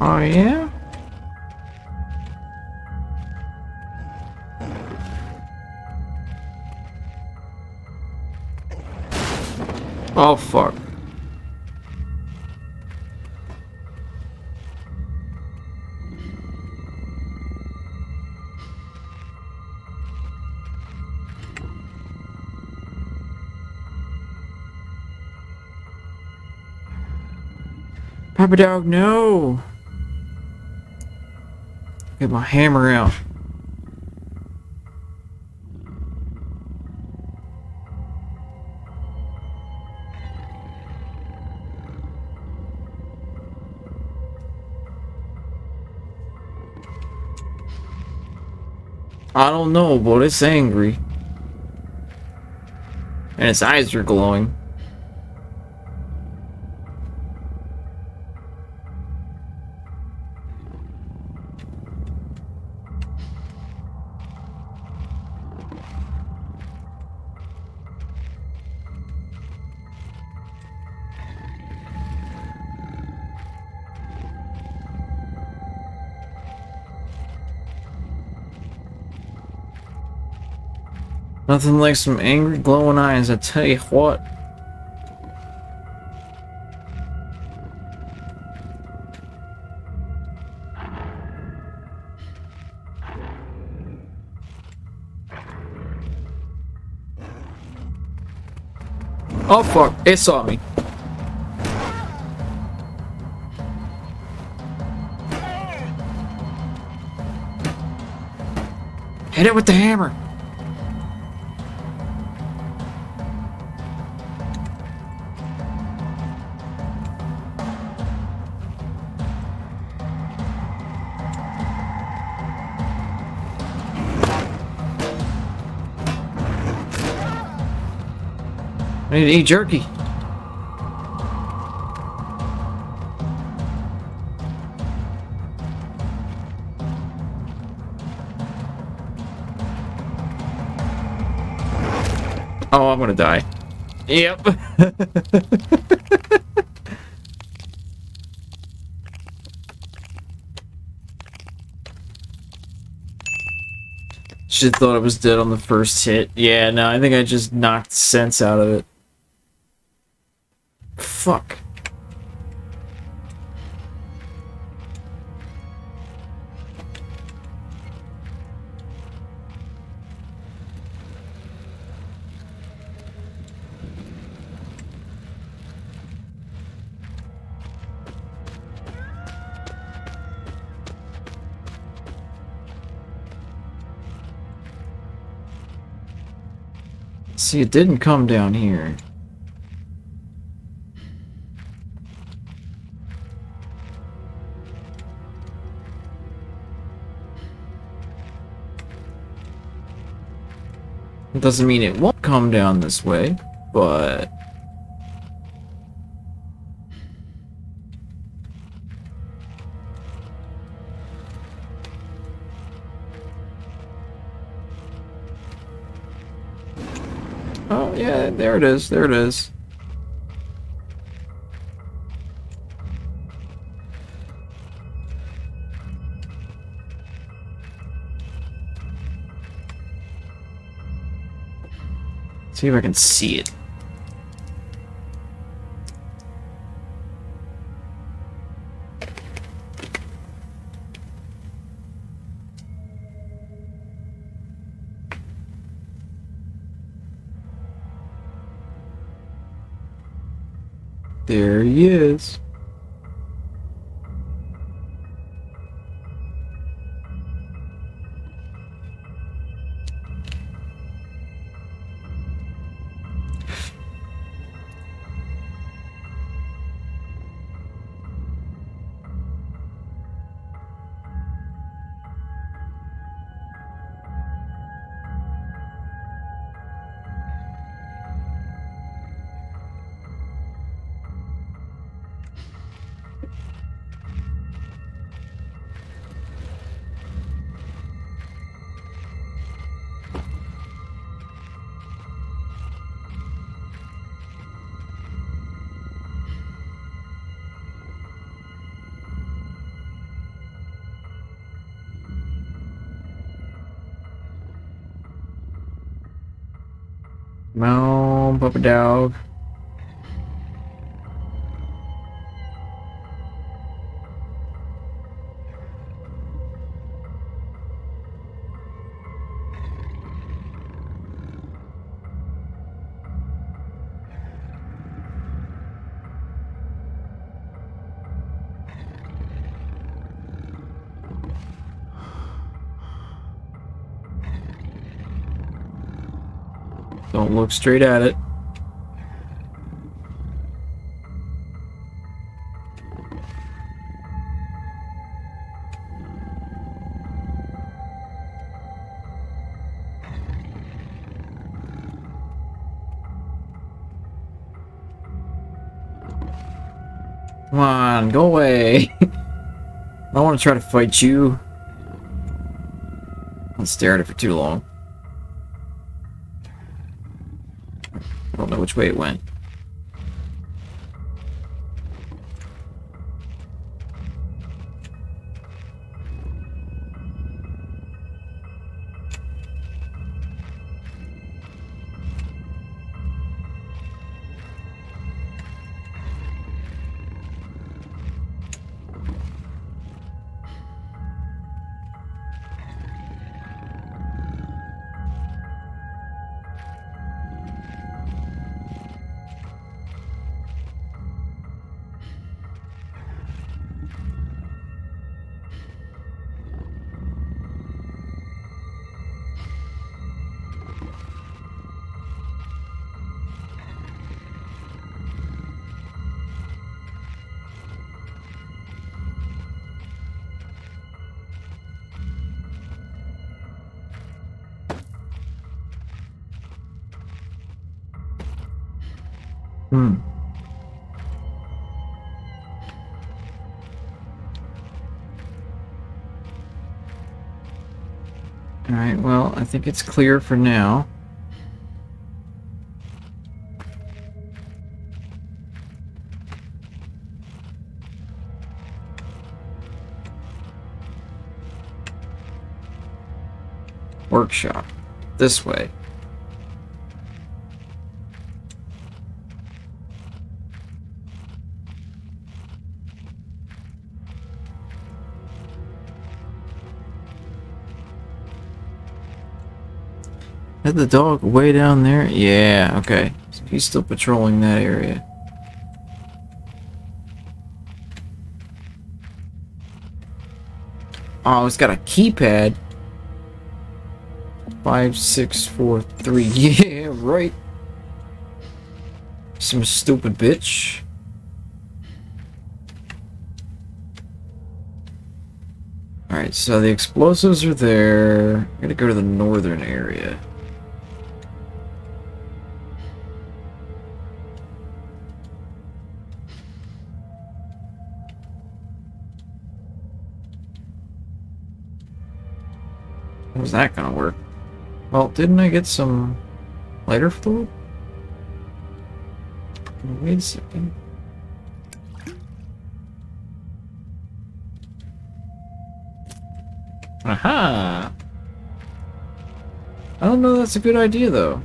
Oh, yeah? Oh, fuck. Papa Dog, no! Get my hammer out. I don't know, but it's angry. And its eyes are glowing. Nothing like some angry glowing eyes, I tell you what. Oh fuck, it saw me. Hit it with the hammer. I need to eat jerky. Oh, I'm gonna die. Yep. Shit, thought I was dead on the first hit. Yeah, no, I think I just knocked sense out of it. Fuck. See, it didn't come down here. It doesn't mean it won't come down this way, but... Oh, yeah, there it is, there it is. See if I can see it. There he is. Come on, puppy dog. Don't look straight at it. Come on, go away. I don't want to try to fight you. Don't stare at it for too long. I don't know which way it went. Hmm. Alright, well, I think it's clear for now. Workshop. This way. Had the dog way down there? Yeah, okay. So he's still patrolling that area. Oh, it's got a keypad. 5643. Yeah, right. Some stupid bitch. Alright, so the explosives are there. I'm gonna go to the northern area. How's that gonna work? Well, didn't I get some lighter fluid? Wait a second. Aha! I don't know that's a good idea, though.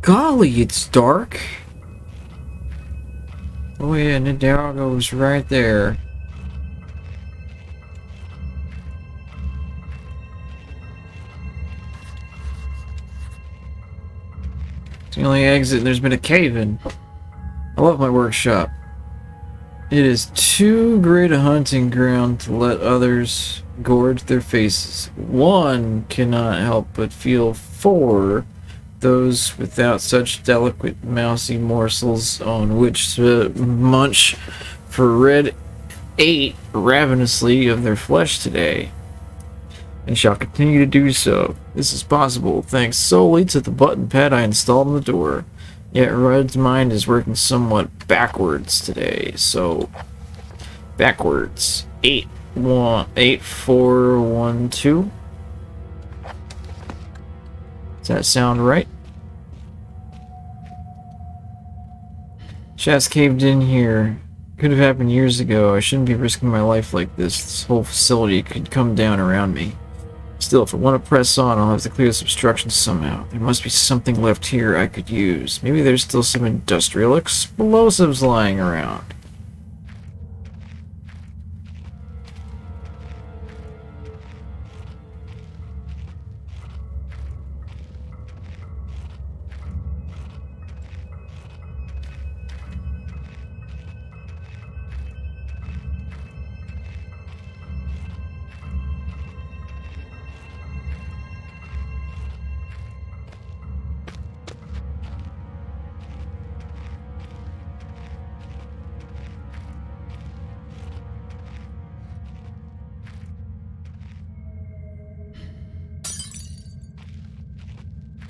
Golly, it's dark. Oh yeah, Ninjago's right there. It's the only exit, and there's been a cave-in. I love my workshop. It is too great a hunting ground to let others gorge their faces. One cannot help but feel for those without such delicate mousy morsels on which to munch, for Red ate ravenously of their flesh today, and shall continue to do so. This is possible thanks solely to the button pad I installed on the door. Yet Red's mind is working somewhat backwards today, so backwards. 8. 8412. Does that sound right? Shafts caved in here. Could have happened years ago. I shouldn't be risking my life like this. This whole facility could come down around me. Still, if I want to press on, I'll have to clear this obstruction somehow. There must be something left here I could use. Maybe there's still some industrial explosives lying around.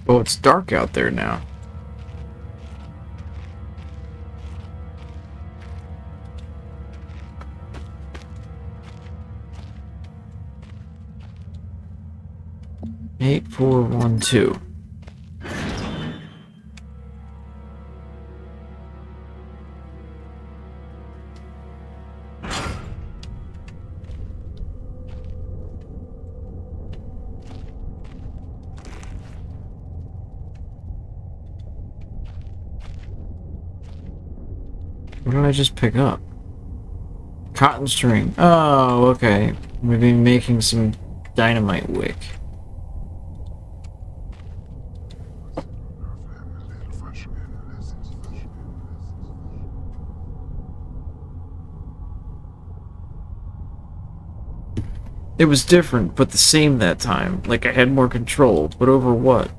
Oh, it's dark out there now. Eight, 412. What did I just pick up? Cotton string. Oh, okay. We've been making some dynamite wick. It was different, but the same that time. Like I had more control, but over what?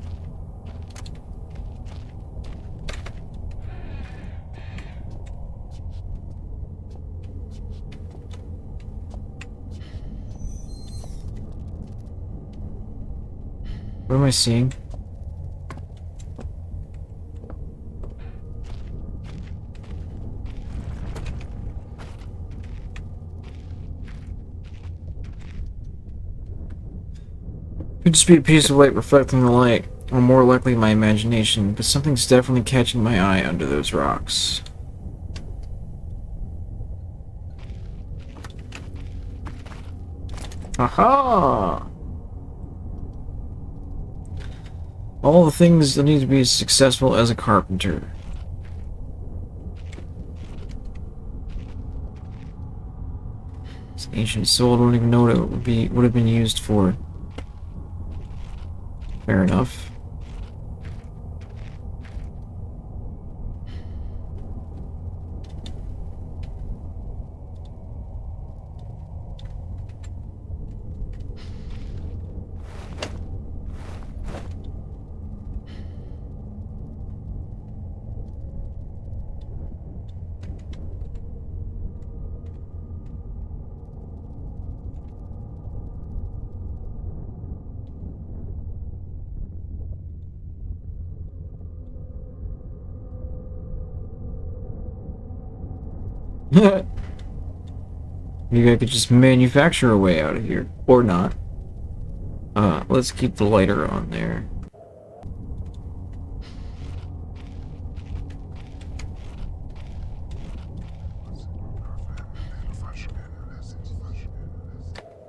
What am I seeing? Could just be a piece of light reflecting the light, or more likely my imagination, but something's definitely catching my eye under those rocks. Aha! All the things that need to be successful as a carpenter. This ancient soul, I don't even know what it would have been used for. Fair enough. Maybe I could just manufacture a way out of here. Or not. Let's keep the lighter on there.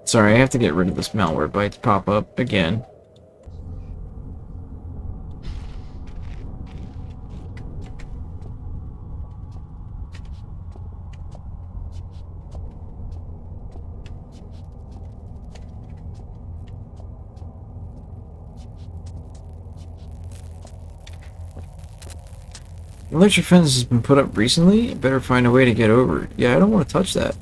Sorry, I have to get rid of this malware bytes pop up again. Electric fence has been put up recently? Better find a way to get over it. Yeah, I don't want to touch that.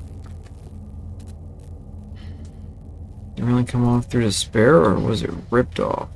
Did it really come off through despair, or was it ripped off?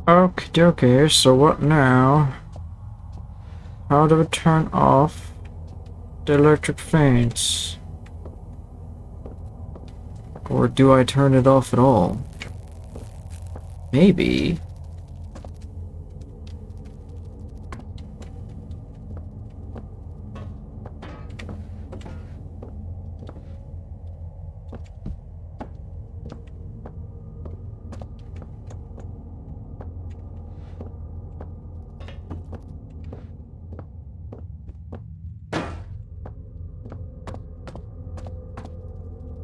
Okay, so what now? How do we turn off the electric fence? Or do I turn it off at all? Maybe.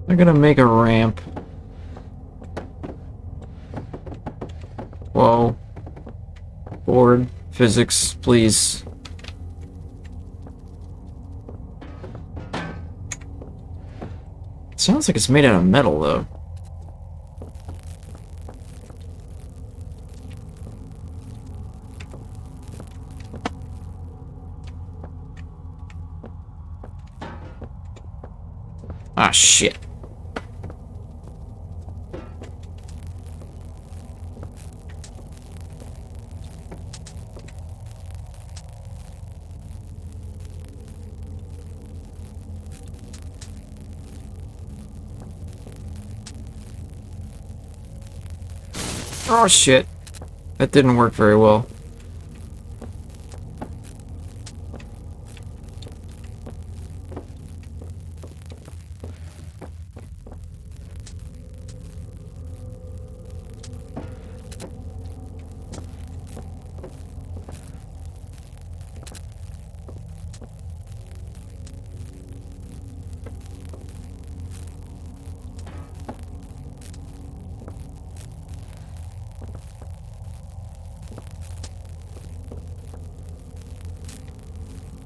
I'm gonna make a ramp. Whoa. Board. Physics, please. Sounds like it's made out of metal, though. Ah, shit. Oh, shit. That didn't work very well.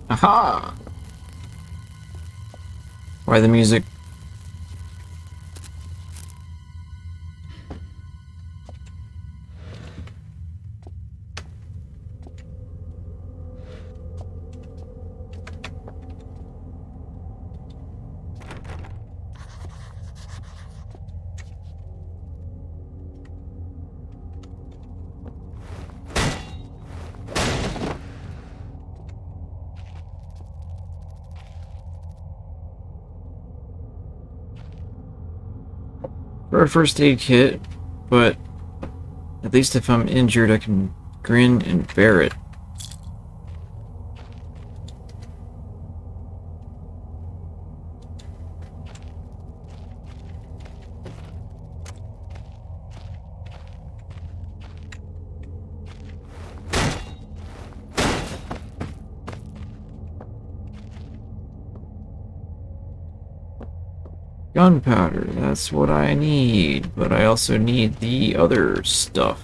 Aha! Why the music? For a first aid kit, but at least if I'm injured, I can grin and bear it. Gunpowder, that's what I need, but I also need the other stuff.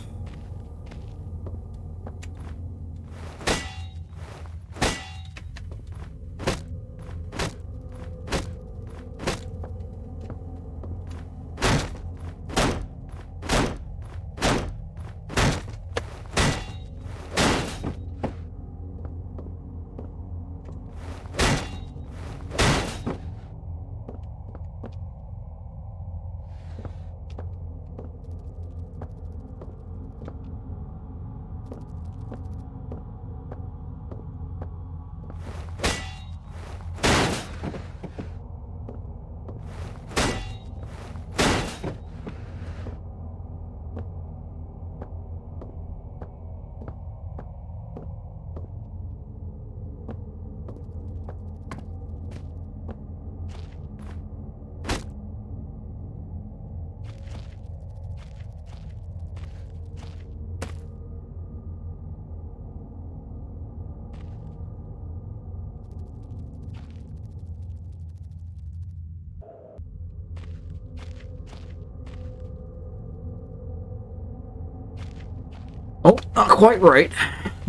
Oh, not quite right.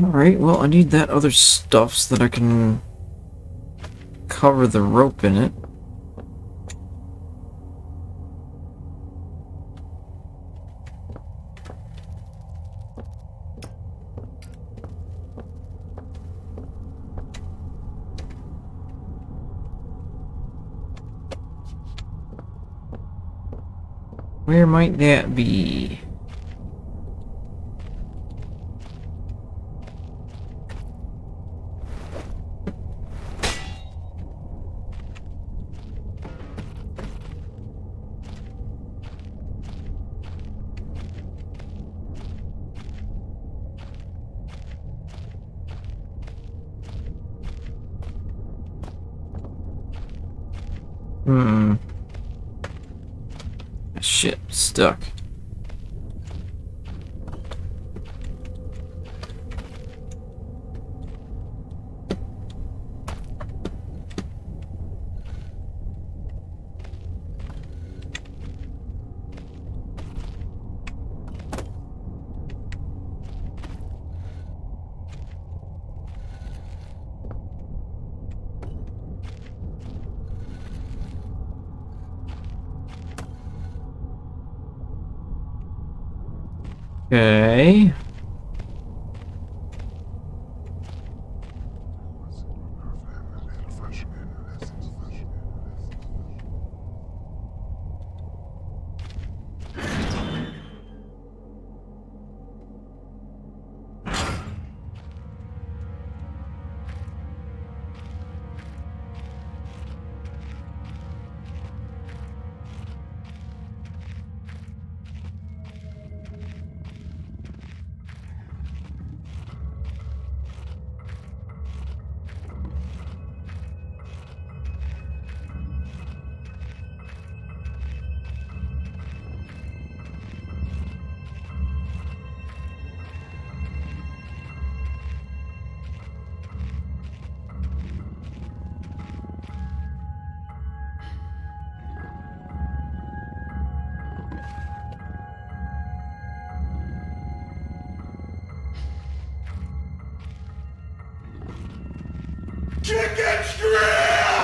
Alright, well, I need that other stuff so that I can cover the rope in it. Where might that be? Hmm. Shit, stuck. Okay.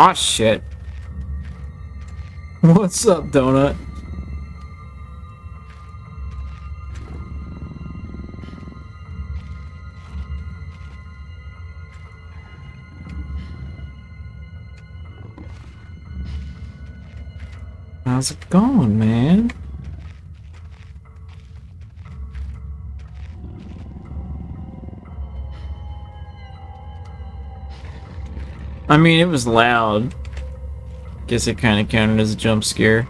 Ah, shit. What's up, Donut? How's it going, man? I mean, it was loud. Guess it kind of counted as a jump scare.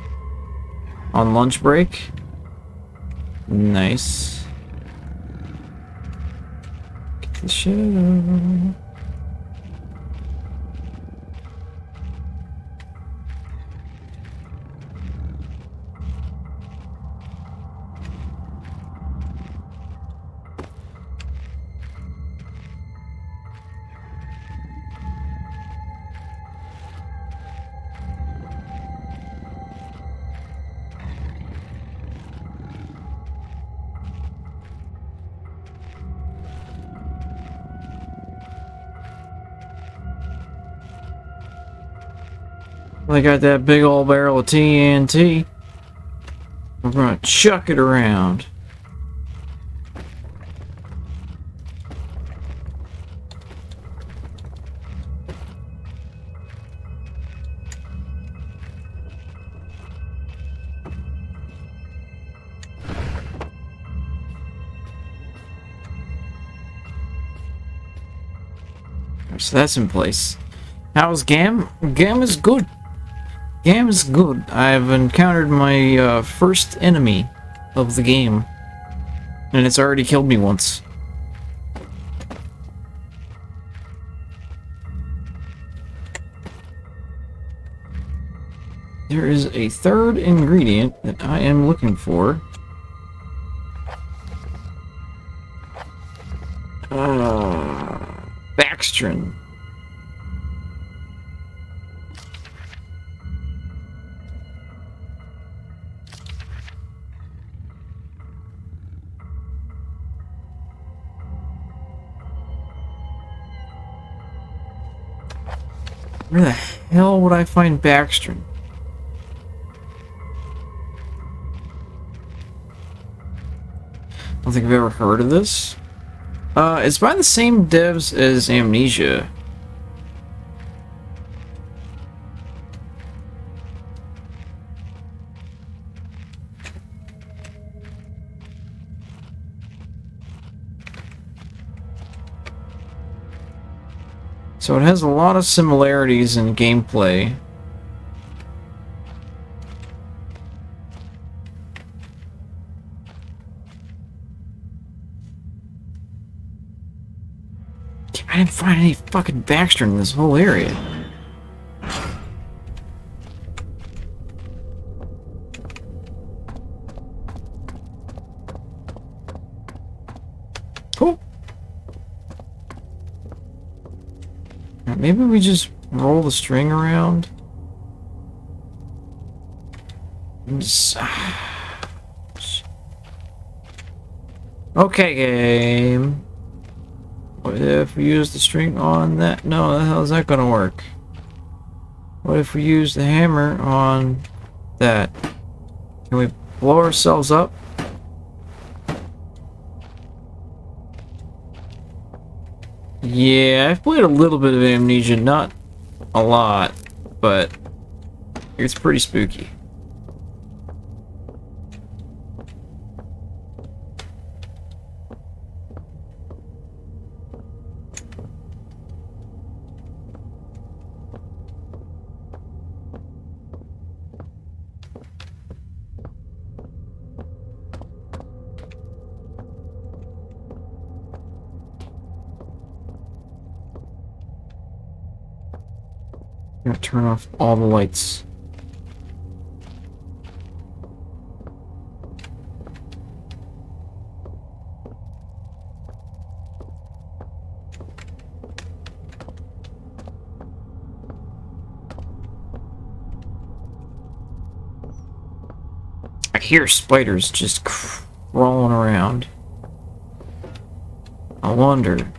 On lunch break? Nice. Get the shit out. I got that big old barrel of TNT. We're gonna chuck it around. So that's in place. How's Gam? Gam is good. Gam is good. I've encountered my first enemy of the game. And it's already killed me once. There is a third ingredient that I am looking for. Baxtrin. Where the hell would I find Baxtrin? I don't think I've ever heard of this. It's by the same devs as Amnesia. So it has a lot of similarities in gameplay. I didn't find any fucking Baxter in this whole area. Maybe we just roll the string around. Okay, game. What if we use the string on that? No, how is that gonna work? What if we use the hammer on that? Can we blow ourselves up? Yeah, I've played a little bit of Amnesia, not a lot, but it's pretty spooky. I'm gonna turn off all the lights. I hear spiders just crawling around. I wonder.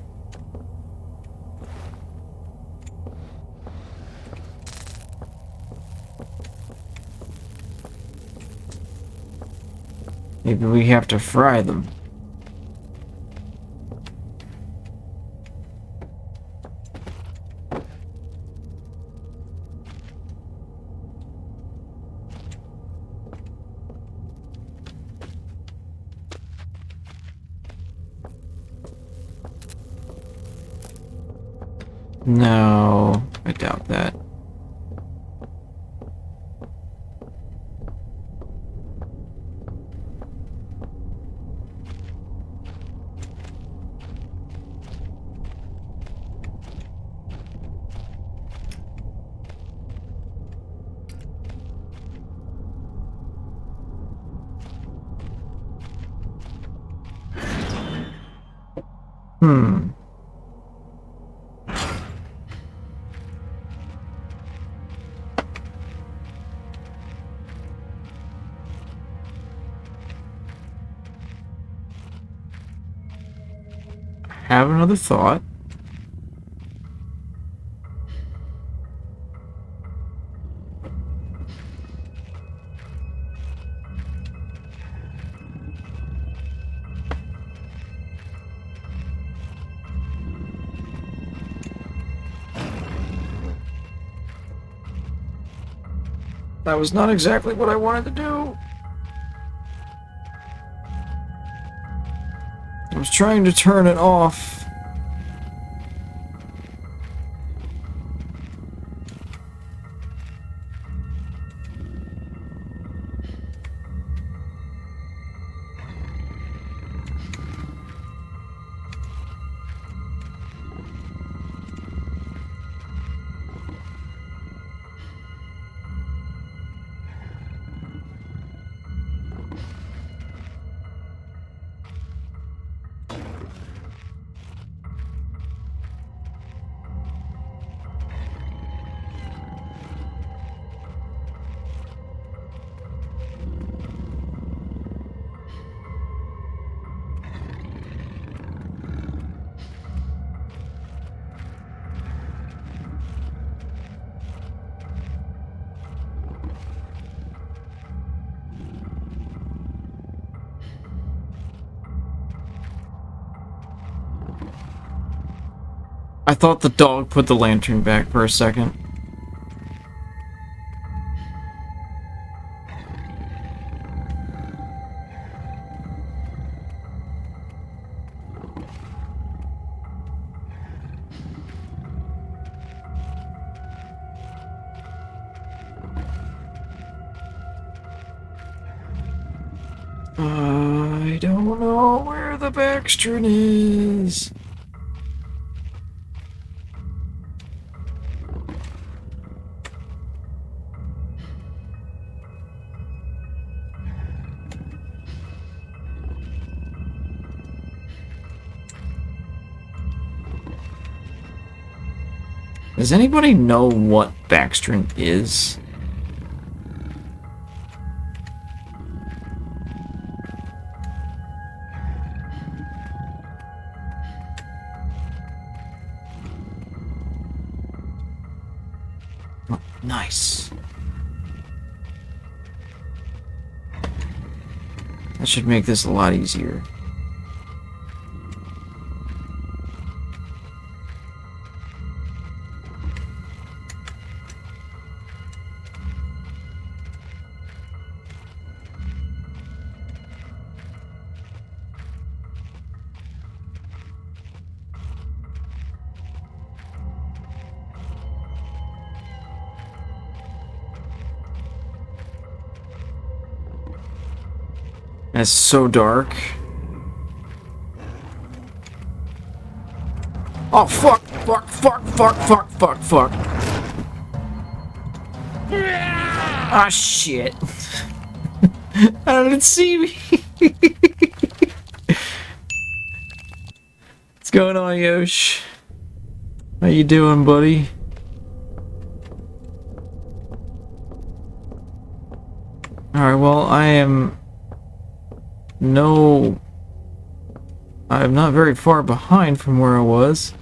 Maybe we have to fry them. No, I doubt that. Hmm. Have another thought. That was not exactly what I wanted to do. I was trying to turn it off. I thought the dog put the lantern back for a second. I don't know where the backstreet is. Does anybody know what backstring is? Oh, nice. That should make this a lot easier. That's so dark. Oh, fuck, fuck, fuck, fuck, fuck, fuck, fuck. Ah, shit. How did it see me? What's going on, Yosh? How you doing, buddy? Alright, well, I'm not very far behind from where I was.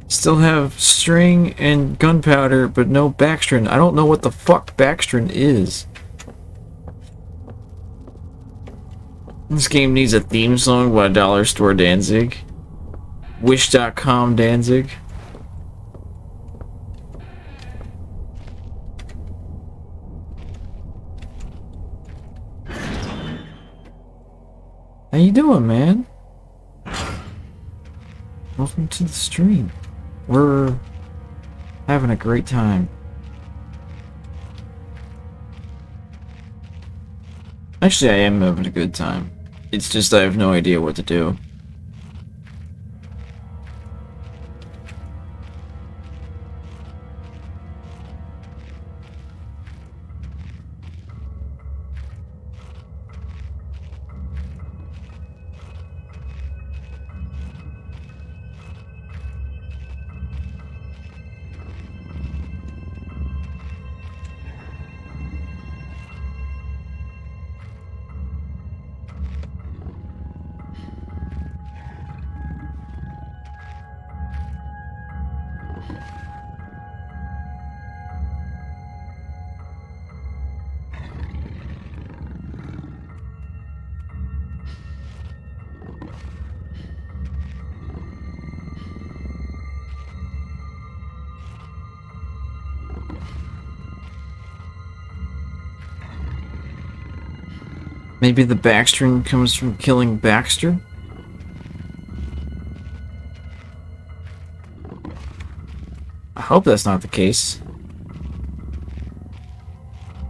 Still have string and gunpowder, but no backstring. I don't know what the fuck backstring is. This game needs a theme song by Dollar Store Danzig. Wish.com Danzig. How you doing, man? Welcome to the stream. We're having a great time. Actually, I am having a good time. It's just I have no idea what to do. Maybe the backstring comes from killing Baxter? I hope that's not the case.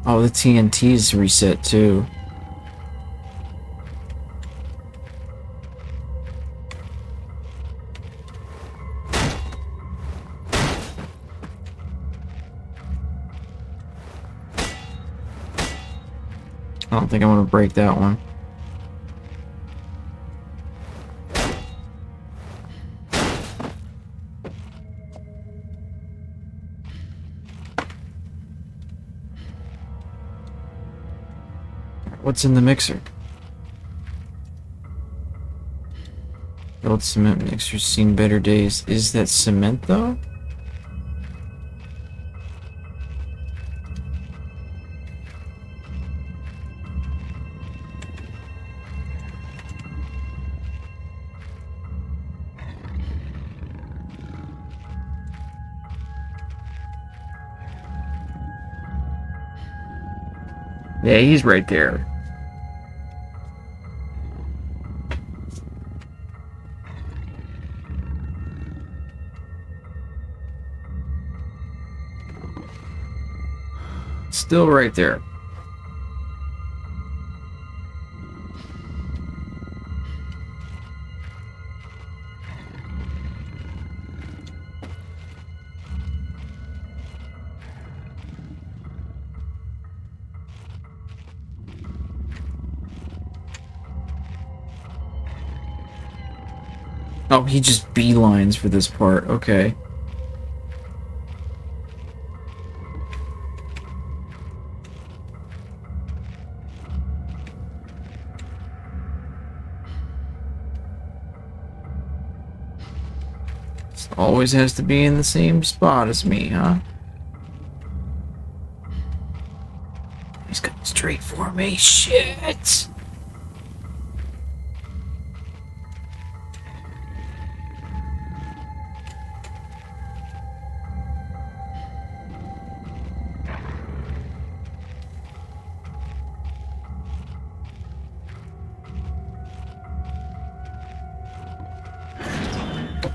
Oh, the TNT's reset too. I don't think I'm gonna break that one. What's in the mixer? Old cement mixer's seen better days. Is that cement though? Yeah, he's right there. Still right there. Oh, he just beelines for this part. Okay. Always has to be in the same spot as me, huh? He's coming straight for me. Shit!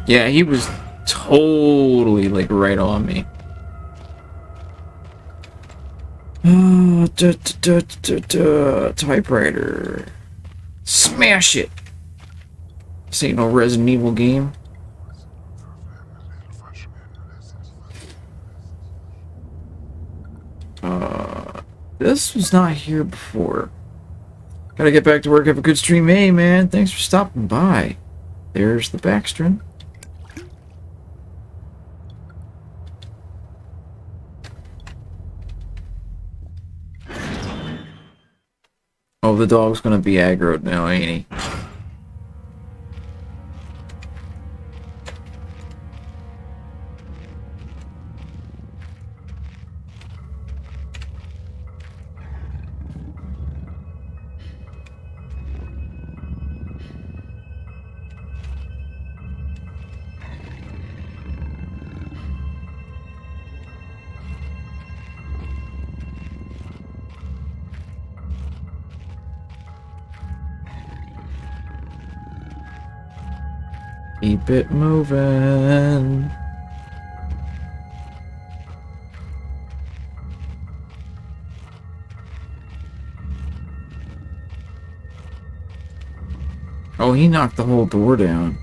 Yeah, he was totally, like, right on me. Typewriter. Smash it! This ain't no Resident Evil game. This was not here before. Gotta get back to work. Have a good stream. Hey, man. Thanks for stopping by. There's the Baxtron. Oh, the dog's gonna be aggroed now, ain't he? Keep it moving. Oh, he knocked the whole door down.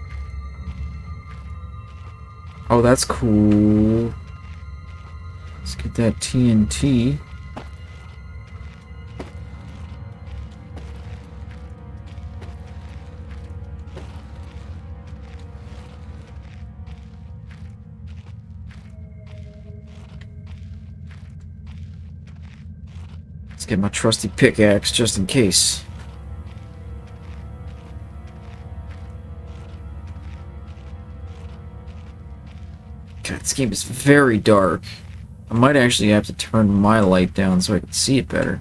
Oh, that's cool. Let's get that TNT. Let's get my trusty pickaxe just in case. God, this game is very dark. I might actually have to turn my light down so I can see it better.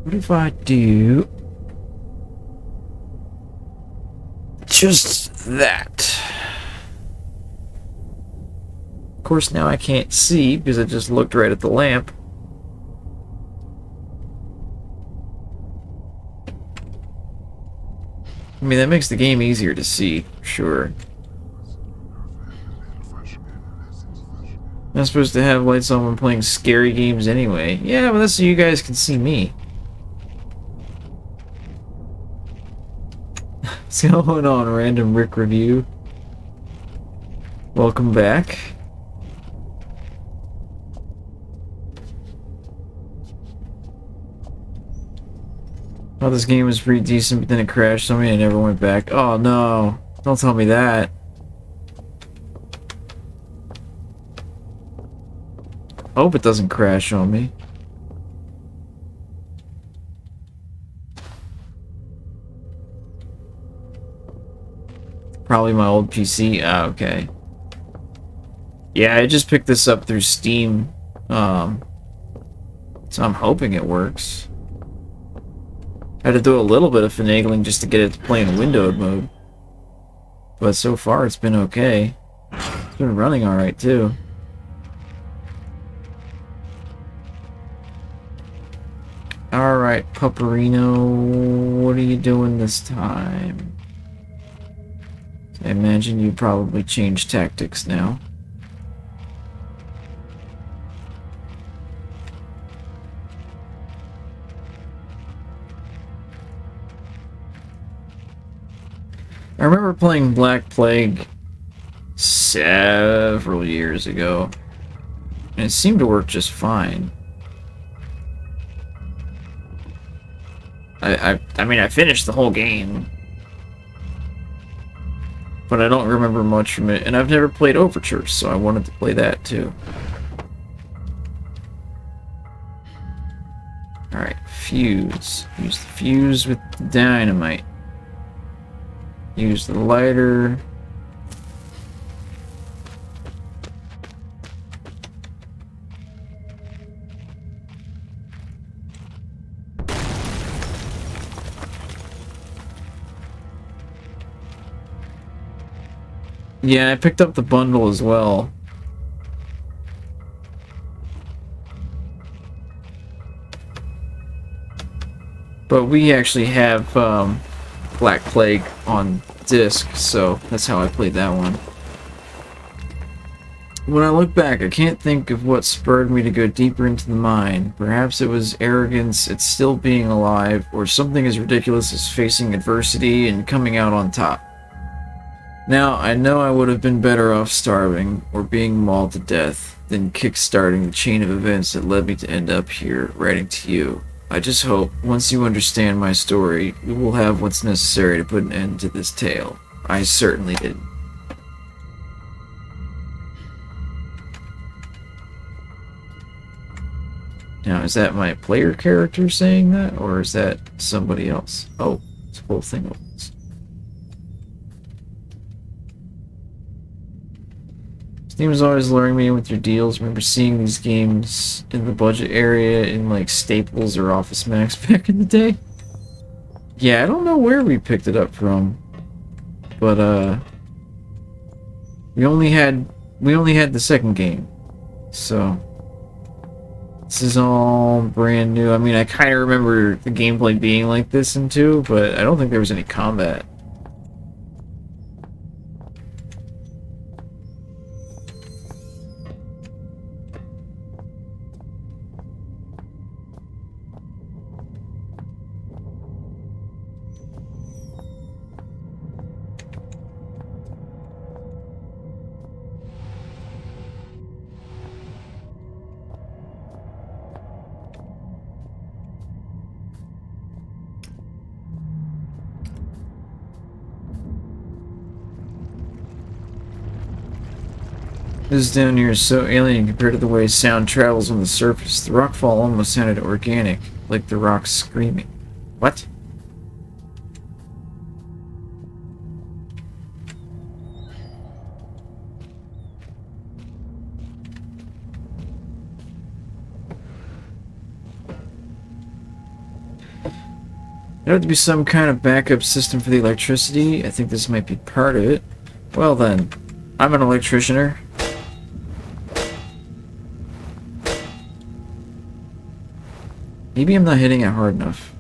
What if I do just that? Of course, now I can't see because I just looked right at the lamp. I mean, that makes the game easier to see, sure. I'm supposed to have lights on when playing scary games anyway. Yeah, but that's so you guys can see me. What's going on, Random Rick Review? Welcome back. Oh, this game was pretty decent, but then it crashed on me and I never went back. Oh no, don't tell me that. Hope it doesn't crash on me. Probably my old PC. Ah, okay. Yeah, I just picked this up through Steam. So I'm hoping it works. I had to do a little bit of finagling just to get it to play in windowed mode. But so far it's been okay. It's been running alright too. Alright, Pupperino, what are you doing this time? I imagine you probably changed tactics now. I remember playing Black Plague several years ago, and it seemed to work just fine. I mean, I finished the whole game, but I don't remember much from it, and I've never played Overture, so I wanted to play that too. Alright, fuse. Use the fuse with the dynamite. Use the lighter. Yeah, I picked up the bundle as well. But we actually have Black Plague on disc, so that's how I played that one. When I look back, I can't think of what spurred me to go deeper into the mine. Perhaps it was arrogance at still being alive, or something as ridiculous as facing adversity and coming out on top. Now, I know I would have been better off starving, or being mauled to death, than kick-starting the chain of events that led me to end up here, writing to you. I just hope, once you understand my story, you will have what's necessary to put an end to this tale. I certainly did. Now, is that my player character saying that, or is that somebody else? Oh, this whole thing opens. Steam is always luring me with your deals. Remember seeing these games in the budget area in like Staples or Office Max back in the day? Yeah, I don't know where we picked it up from, but we only had the second game, so this is all brand new. I mean, I kind of remember the gameplay being like this in 2, but I don't think there was any combat. This down here is so alien compared to the way sound travels on the surface. The rockfall almost sounded organic, like the rocks screaming. What? There have to be some kind of backup system for the electricity. I think this might be part of it. Well then, I'm an electricianer. Maybe I'm not hitting it hard enough.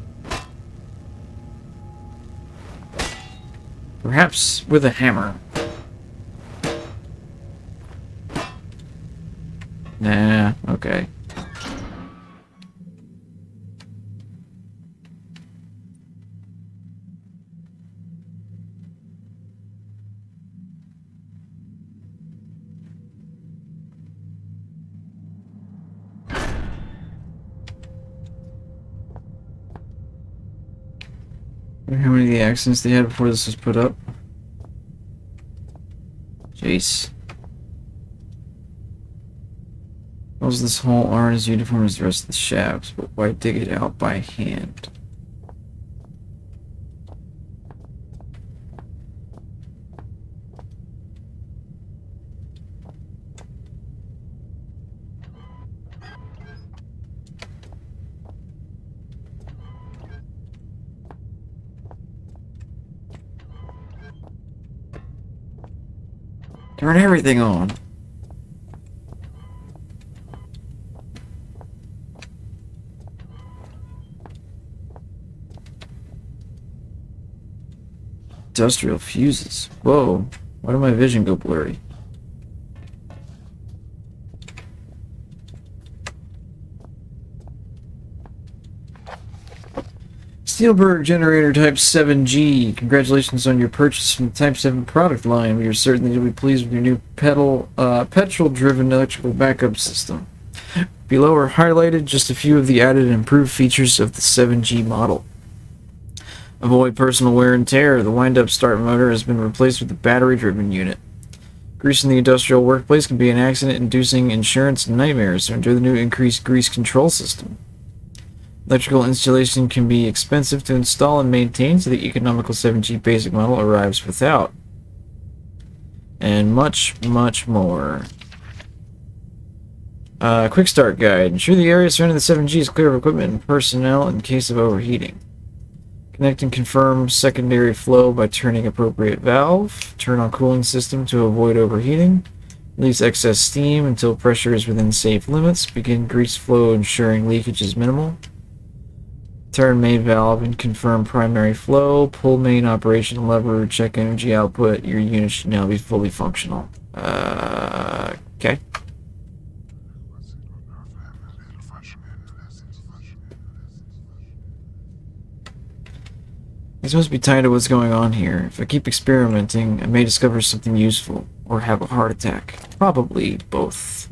Perhaps with a hammer. Nah, okay. How many of the accidents they had before this was put up? Jace. Was this hole aren't as uniform as the rest of the shafts, but why dig it out by hand? Turn everything on. Industrial fuses. Whoa. Why did my vision go blurry? Steelberg Generator Type 7G. Congratulations on your purchase from the Type 7 product line. We are certain that you'll be pleased with your new petrol-driven electrical backup system. Below are highlighted just a few of the added and improved features of the 7G model. Avoid personal wear and tear. The wind-up start motor has been replaced with a battery-driven unit. Grease in the industrial workplace can be an accident-inducing insurance nightmare, so enjoy the new increased grease control system. Electrical installation can be expensive to install and maintain, so the economical 7G basic model arrives without. And much, much more. Quick start guide. Ensure the area surrounding the 7G is clear of equipment and personnel in case of overheating. Connect and confirm secondary flow by turning appropriate valve. Turn on cooling system to avoid overheating. Release excess steam until pressure is within safe limits. Begin grease flow, ensuring leakage is minimal. Turn main valve and confirm primary flow. Pull main operation lever. Check energy output. Your unit should now be fully functional. Okay. This must be tied to what's going on here. If I keep experimenting, I may discover something useful, or have a heart attack. Probably both.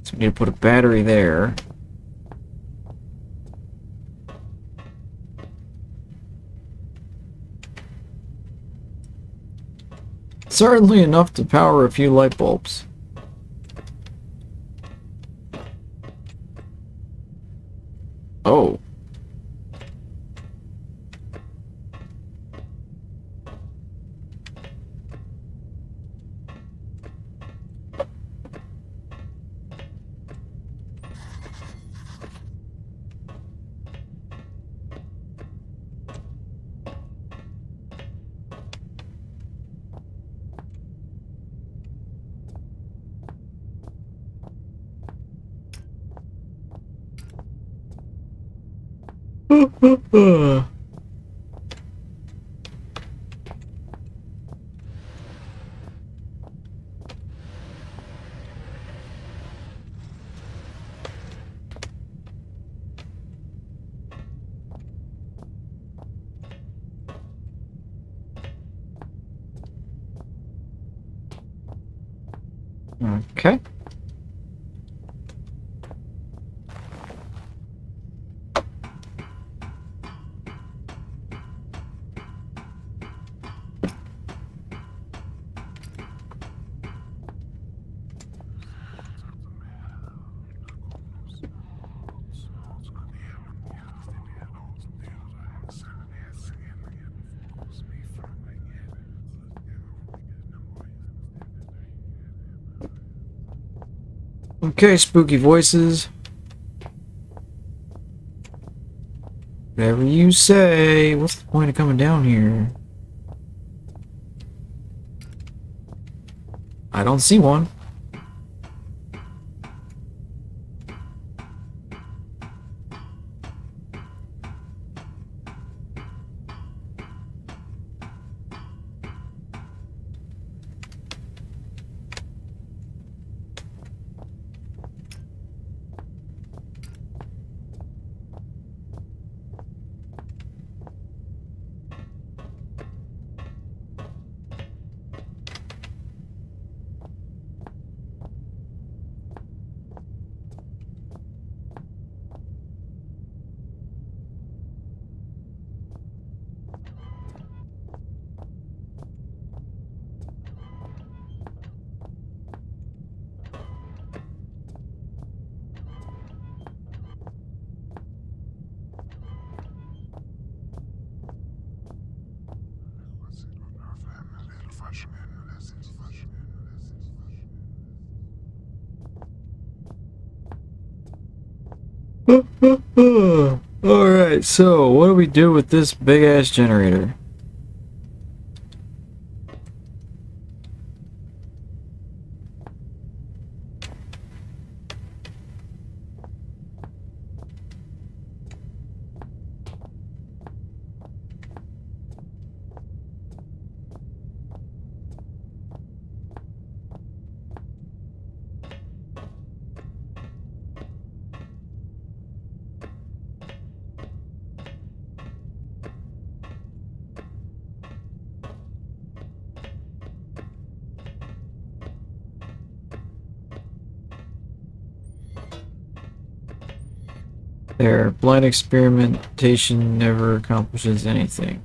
So we need to put a battery there. Certainly enough to power a few light bulbs. Oh. Okay. Okay, spooky voices. Whatever you say. What's the point of coming down here? I don't see one. Alright, so what do we do with this big ass generator? There, blind experimentation never accomplishes anything.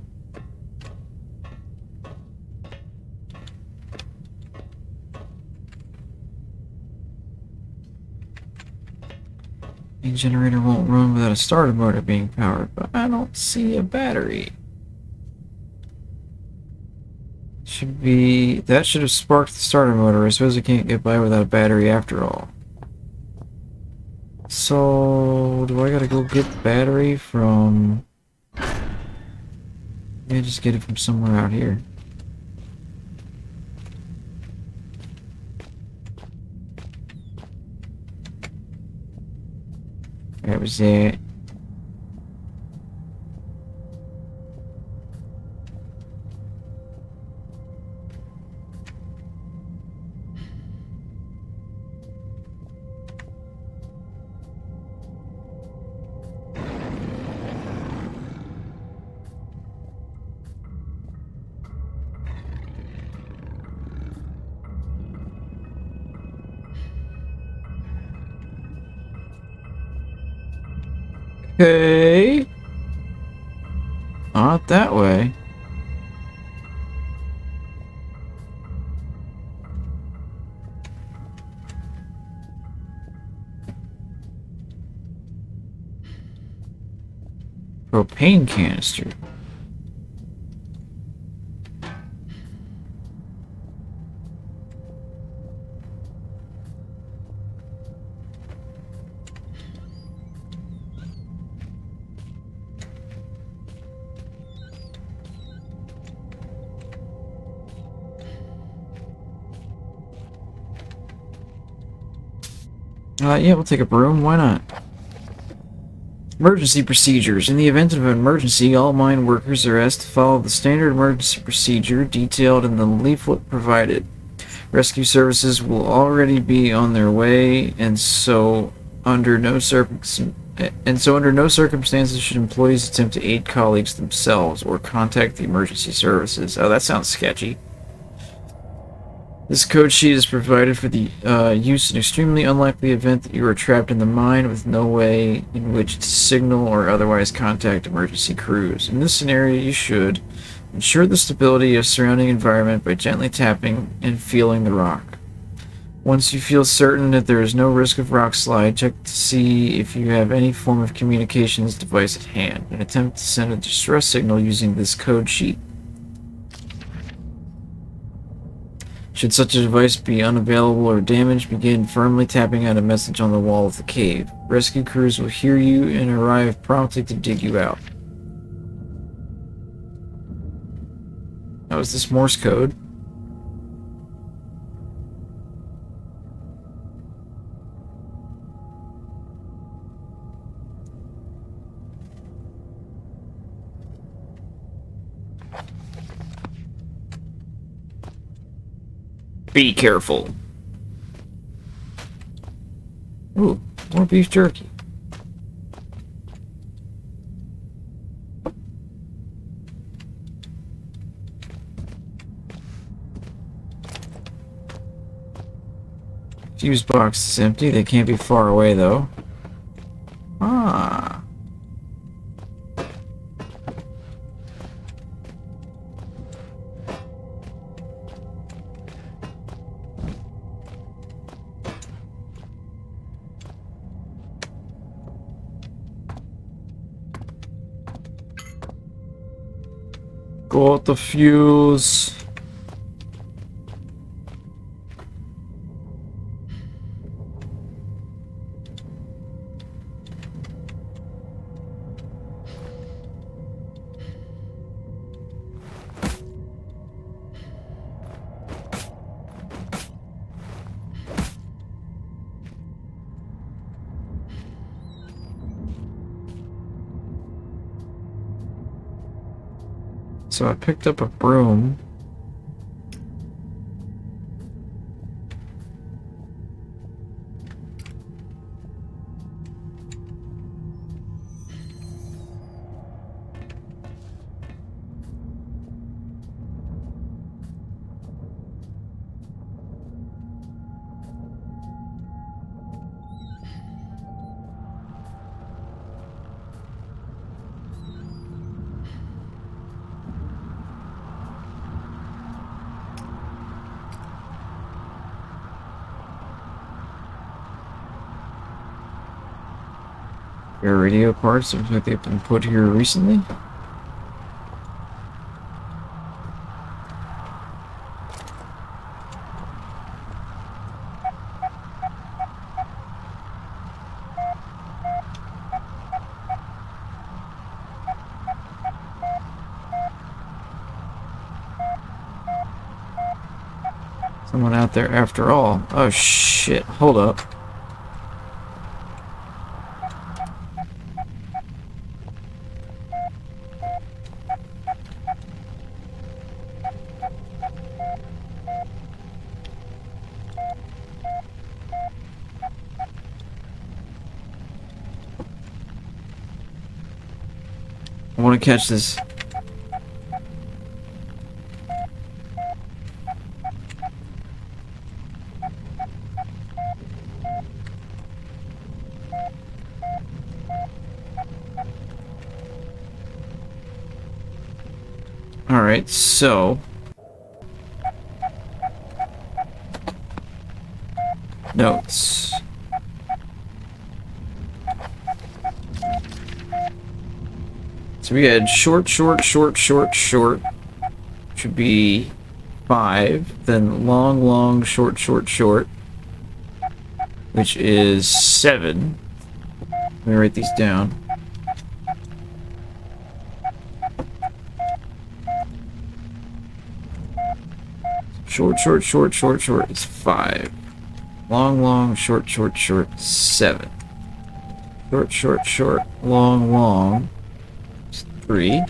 A generator won't run without a starter motor being powered, but I don't see a battery. That should have sparked the starter motor. I suppose it can't get by without a battery after all. So, do I gotta go get the battery from... Yeah, just get it from somewhere out here. That was it. Okay. Not that way. Propane canister. Yeah, we'll take a broom. Why not? Emergency procedures. In the event of an emergency, all mine workers are asked to follow the standard emergency procedure detailed in the leaflet provided. Rescue services will already be on their way, and so under no circumstances should employees attempt to aid colleagues themselves or contact the emergency services. Oh, that sounds sketchy. This code sheet is provided for the use in extremely unlikely event that you are trapped in the mine with no way in which to signal or otherwise contact emergency crews. In this scenario, you should ensure the stability of surrounding environment by gently tapping and feeling the rock. Once you feel certain that there is no risk of rock slide, check to see if you have any form of communications device at hand and attempt to send a distress signal using this code sheet. Should such a device be unavailable or damaged, begin firmly tapping out a message on the wall of the cave. Rescue crews will hear you and arrive promptly to dig you out. Now, is this Morse code? Be careful. Ooh, more beef jerky. Fuse box is empty. They can't be far away, though. Ah. Got the fuse. So I picked up a broom. Your radio parts looks like they've been put here recently. Someone out there after all. Oh shit, hold up. I want to catch this. Alright, so... notes. So we had short, short, which would be 5. Then long, short, which is 7. Let me write these down. Short is 5. Long, short, 7. Short, long, 3.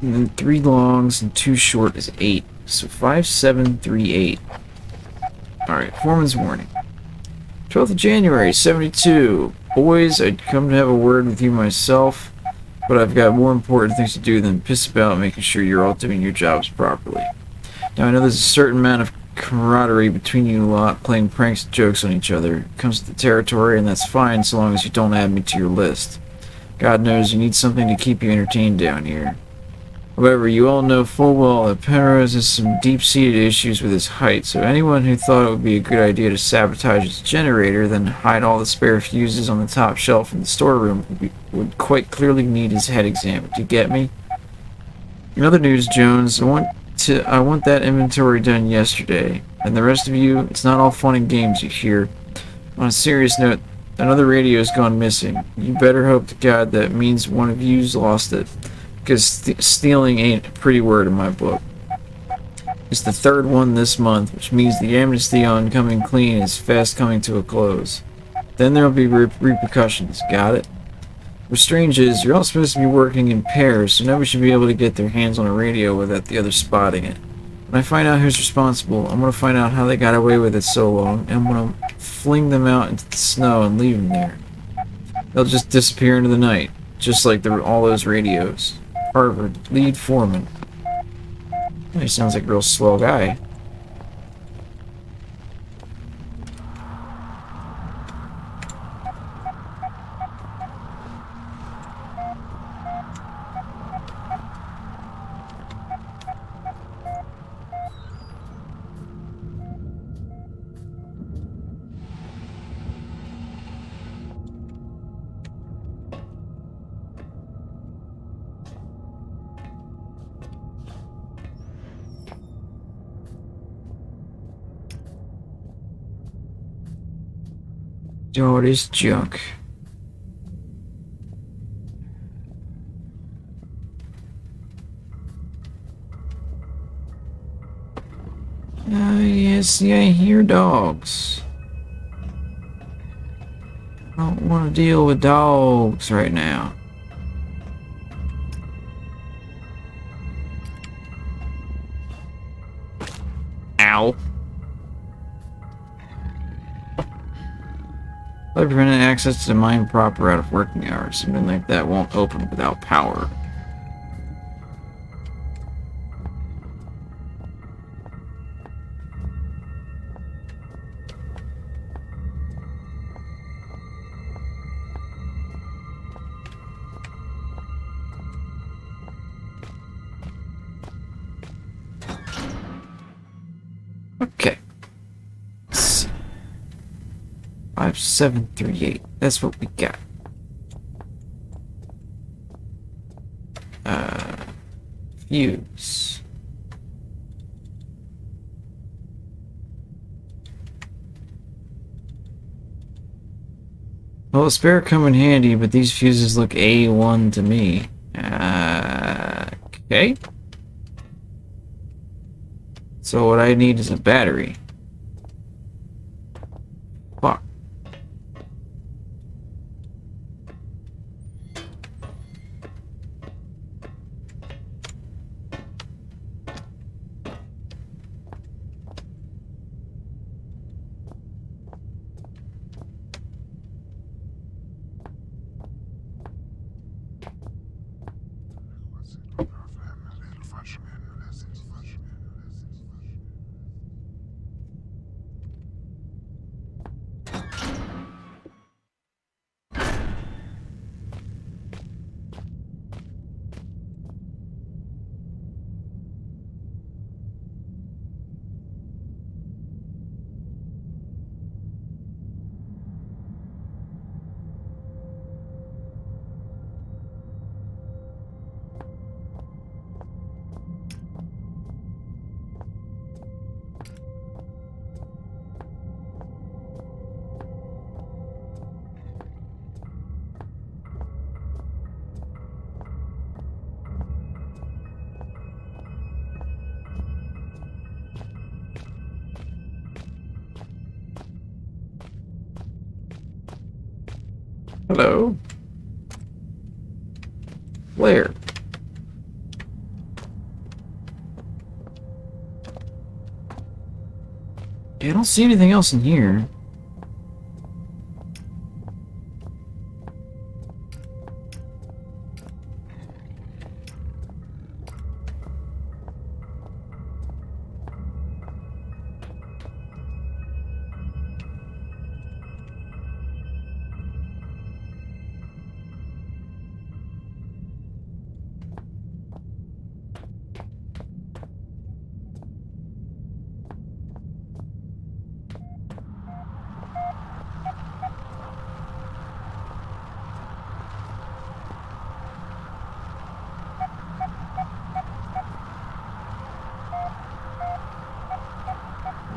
And then 3 longs and 2 short is 8. So 5, 7, 3, 8. Alright, foreman's warning. 12th of January, 72. Boys, I'd come to have a word with you myself, but I've got more important things to do than piss about making sure you're all doing your jobs properly. Now, I know there's a certain amount of camaraderie between you lot, playing pranks and jokes on each other. It comes to the territory, and that's fine so long as you don't add me to your list. God knows you need something to keep you entertained down here. However, you all know full well that Penrose has some deep-seated issues with his height, so anyone who thought it would be a good idea to sabotage his generator, then hide all the spare fuses on the top shelf in the storeroom, would quite clearly need his head examined. You get me? In other news, Jones, I want that inventory done yesterday. And the rest of you, it's not all fun and games, you hear. On a serious note, another radio's gone missing. You better hope to God that means one of you's lost it. Because stealing ain't a pretty word in my book. It's the 3rd one this month, which means the amnesty on coming clean is fast coming to a close. Then there'll be repercussions, got it? What's strange is, you're all supposed to be working in pairs, so nobody should be able to get their hands on a radio without the other spotting it. When I find out who's responsible, I'm gonna find out how they got away with it so long, and I'm gonna fling them out into the snow and leave them there. They'll just disappear into the night, just like all those radios. Harvard, lead foreman. He sounds like a real swell guy. Oh, it is junk. Yes, I hear dogs. I don't want to deal with dogs right now. Ow. By preventing access to the mine proper out of working hours, something like that won't open without power. Okay. Let's see. 5738. That's what we got. Fuse. Well, a spare come in handy, but these fuses look A1 to me. Okay. So what I need is a battery. Fuck. Hello. Where? Yeah, I don't see anything else in here.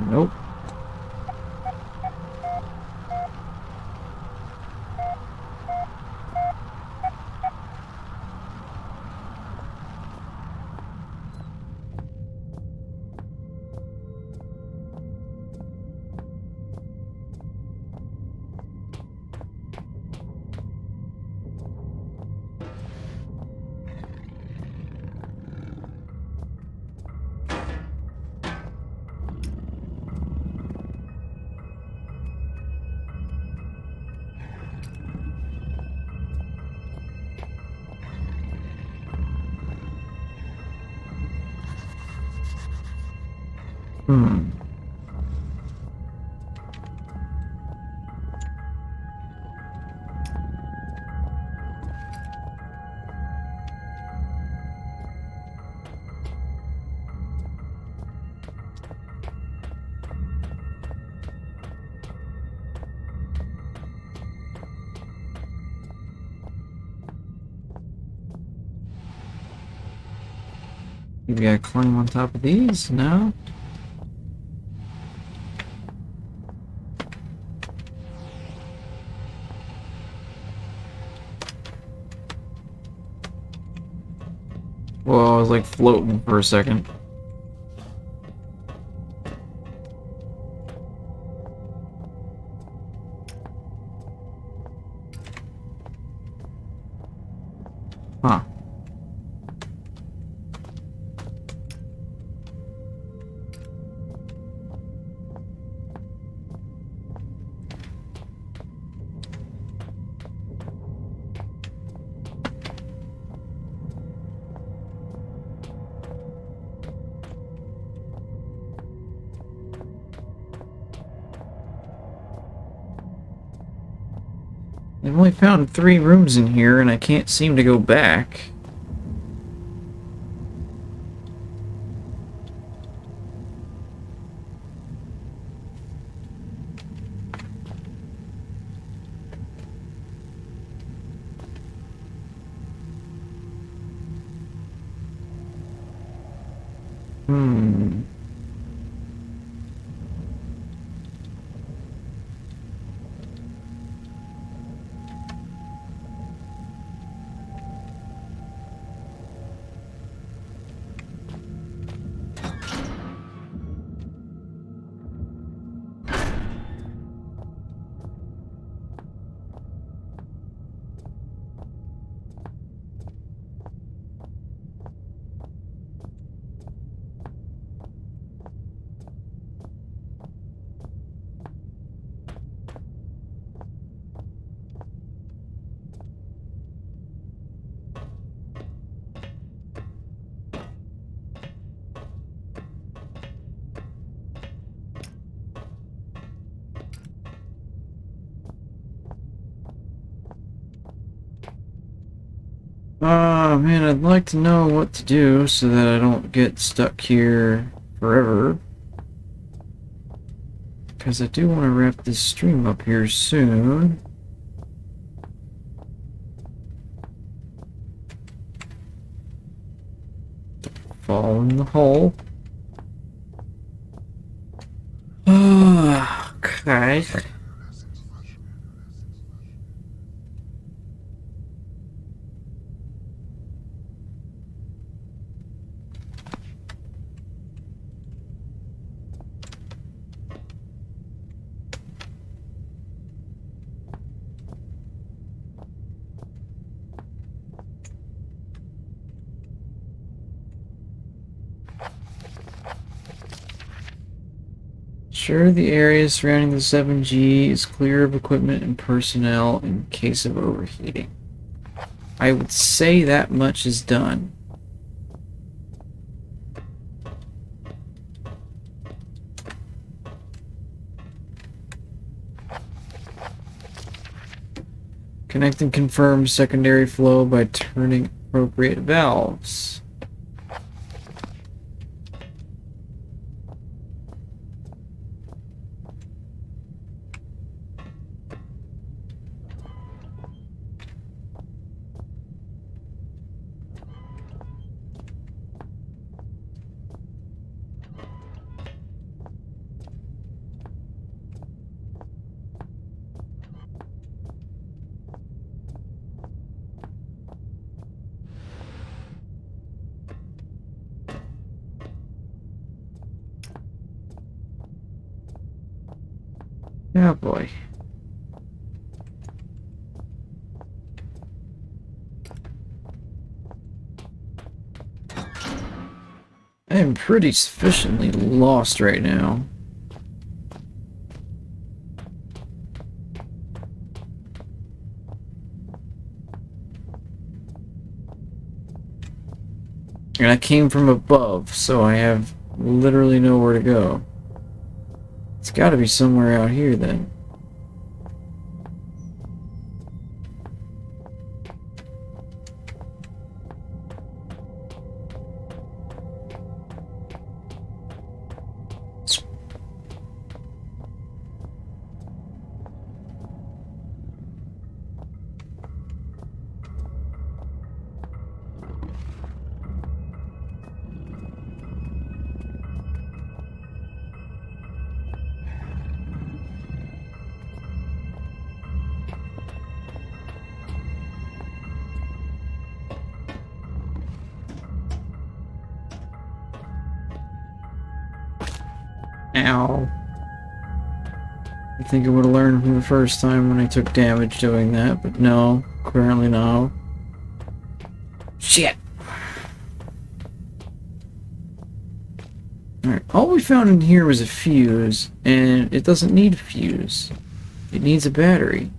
Nope. Hmm. Maybe I climb on top of these? No? Whoa, I was like floating for a second. Huh. I've only found 3 rooms in here, and I can't seem to go back. Hmm. Man, I'd like to know what to do so that I don't get stuck here forever. Because I do want to wrap this stream up here soon. Fall in the hole. Okay. Sure, the area surrounding the 7G is clear of equipment and personnel in case of overheating. I would say that much is done. Connect and confirm secondary flow by turning appropriate valves. Oh boy. I am pretty sufficiently lost right now. And I came from above, so I have literally nowhere to go. It's gotta be somewhere out here then. Ow. I think I would have learned from the first time when I took damage doing that, but no, currently no. Shit! Alright, all we found in here was a fuse, and it doesn't need a fuse. It needs a battery.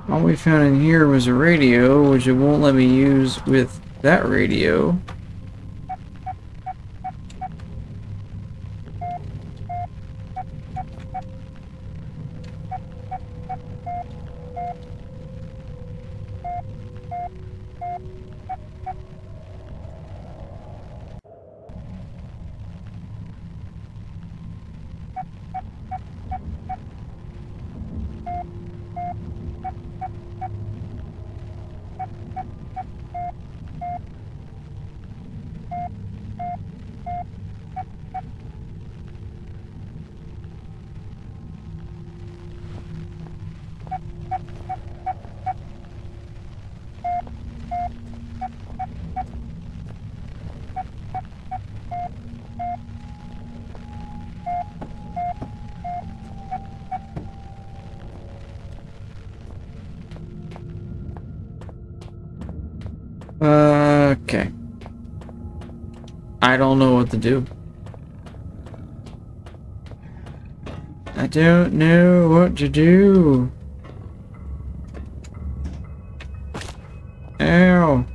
All we found in here was a radio, which it won't let me use with that radio. Okay. I don't know what to do. I don't know what to do. Ow.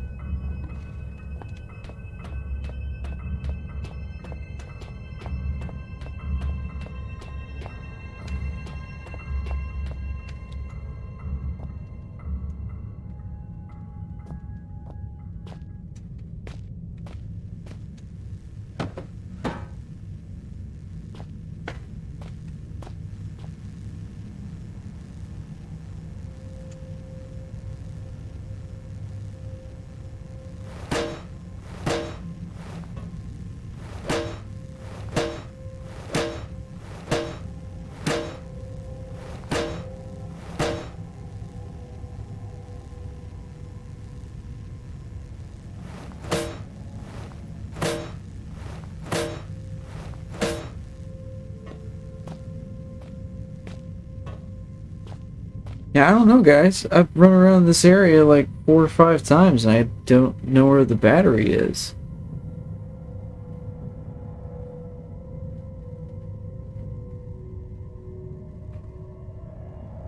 Yeah, I don't know, guys. I've run around this area like 4 or 5 times and I don't know where the battery is.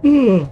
Hmm.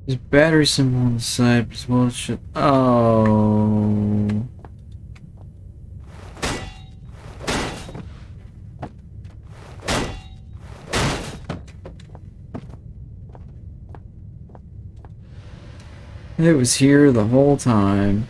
There's a battery symbol on the side, but well, it should. Oh. It was here the whole time.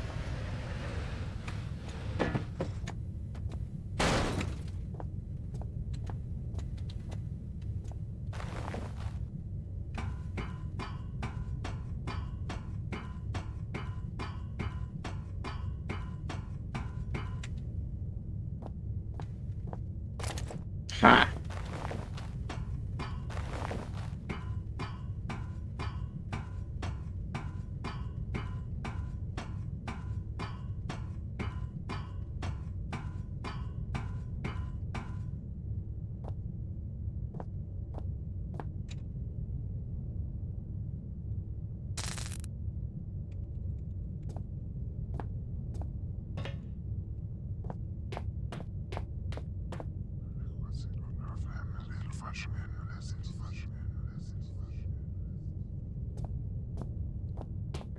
Ha!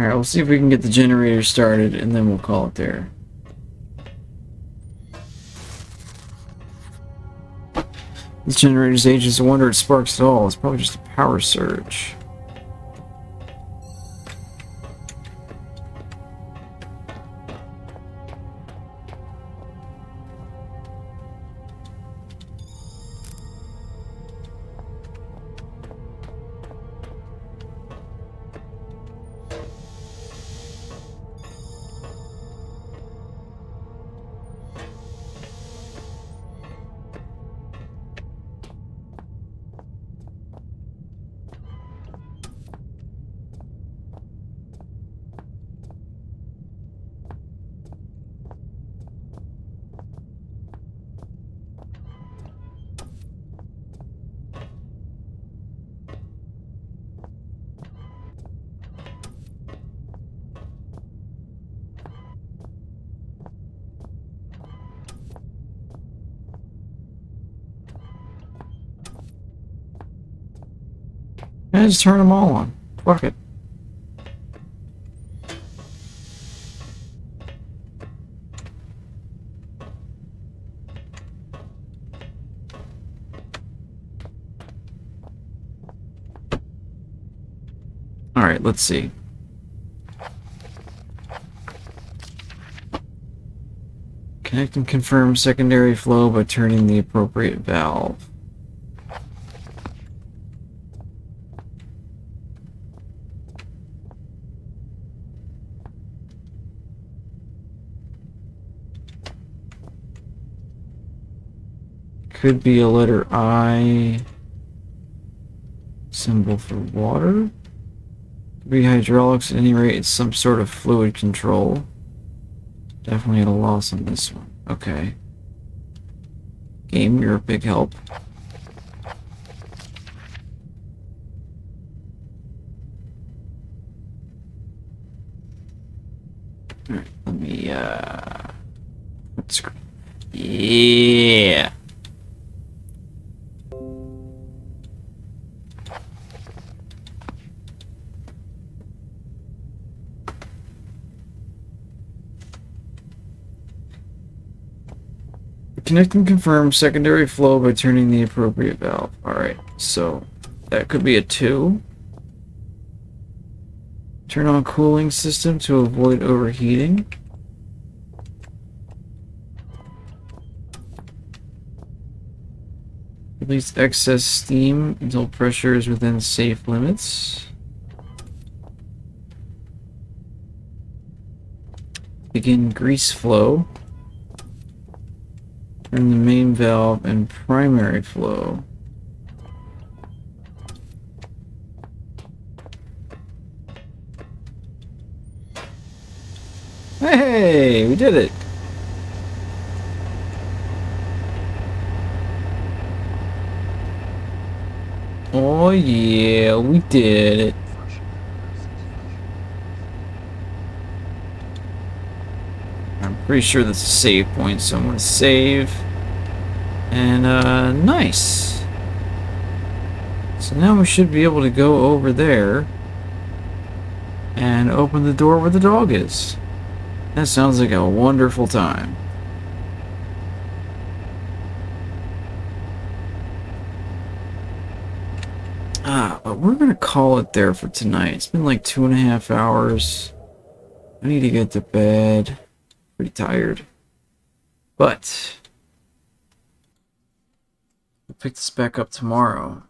Alright, we'll see if we can get the generator started, and then we'll call it there. This generator's age is a wonder it sparks at all. It's probably just a power surge. Yeah, just turn them all on. Fuck it. Alright, let's see. Connect and confirm secondary flow by turning the appropriate valve. Could be a letter I. Symbol for water. Could be hydraulics at any rate. It's some sort of fluid control. Definitely at a loss on this one. Okay. Game, you're a big help. Alright, let me, yeah! Connect and confirm secondary flow by turning the appropriate valve. Alright, so that could be a 2. Turn on cooling system to avoid overheating. Release excess steam until pressure is within safe limits. Begin grease flow. Turn the main valve and primary flow. Hey, we did it! Oh yeah, we did it. I'm pretty sure that's a save point, so I'm gonna save. And nice. So now we should be able to go over there and open the door where the dog is. That sounds like a wonderful time. But we're gonna call it there for tonight. It's been like 2.5 hours. I need to get to bed. Pretty tired. But we'll pick this back up tomorrow.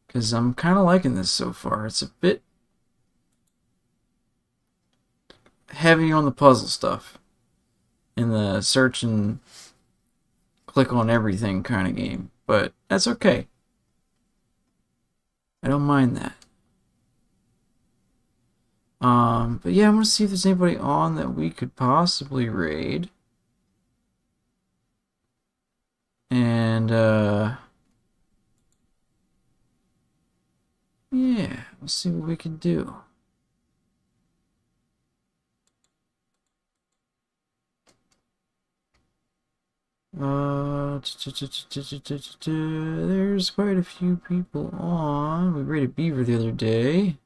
Because I'm kind of liking this so far. It's a bit heavy on the puzzle stuff. In the search and click on everything kind of game. But that's okay. I don't mind that. But yeah, I'm gonna see if there's anybody on that we could possibly raid. And, yeah, we'll see what we can do. There's quite a few people on. We raided Beaver the other day.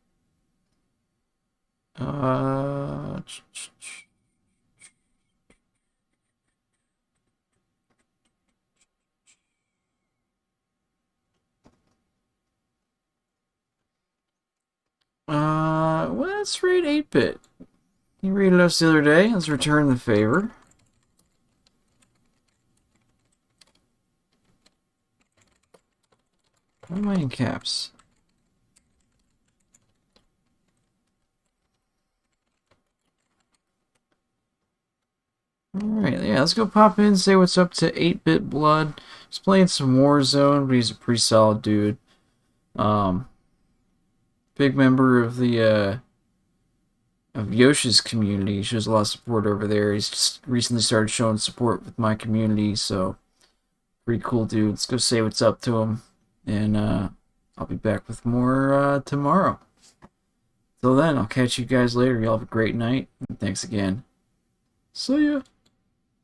Well, let's raid 8-Bit. He raided us the other day. Let's return the favor. Why am I in caps? Alright, yeah, let's go pop in, say what's up to 8-Bit Blood. He's playing some Warzone, but he's a pretty solid dude. Big member of the, of Yoshi's community. He shows a lot of support over there. He's just recently started showing support with my community, so pretty cool dude. Let's go say what's up to him, and I'll be back with more tomorrow. Till then, I'll catch you guys later. Y'all have a great night, and thanks again. See ya!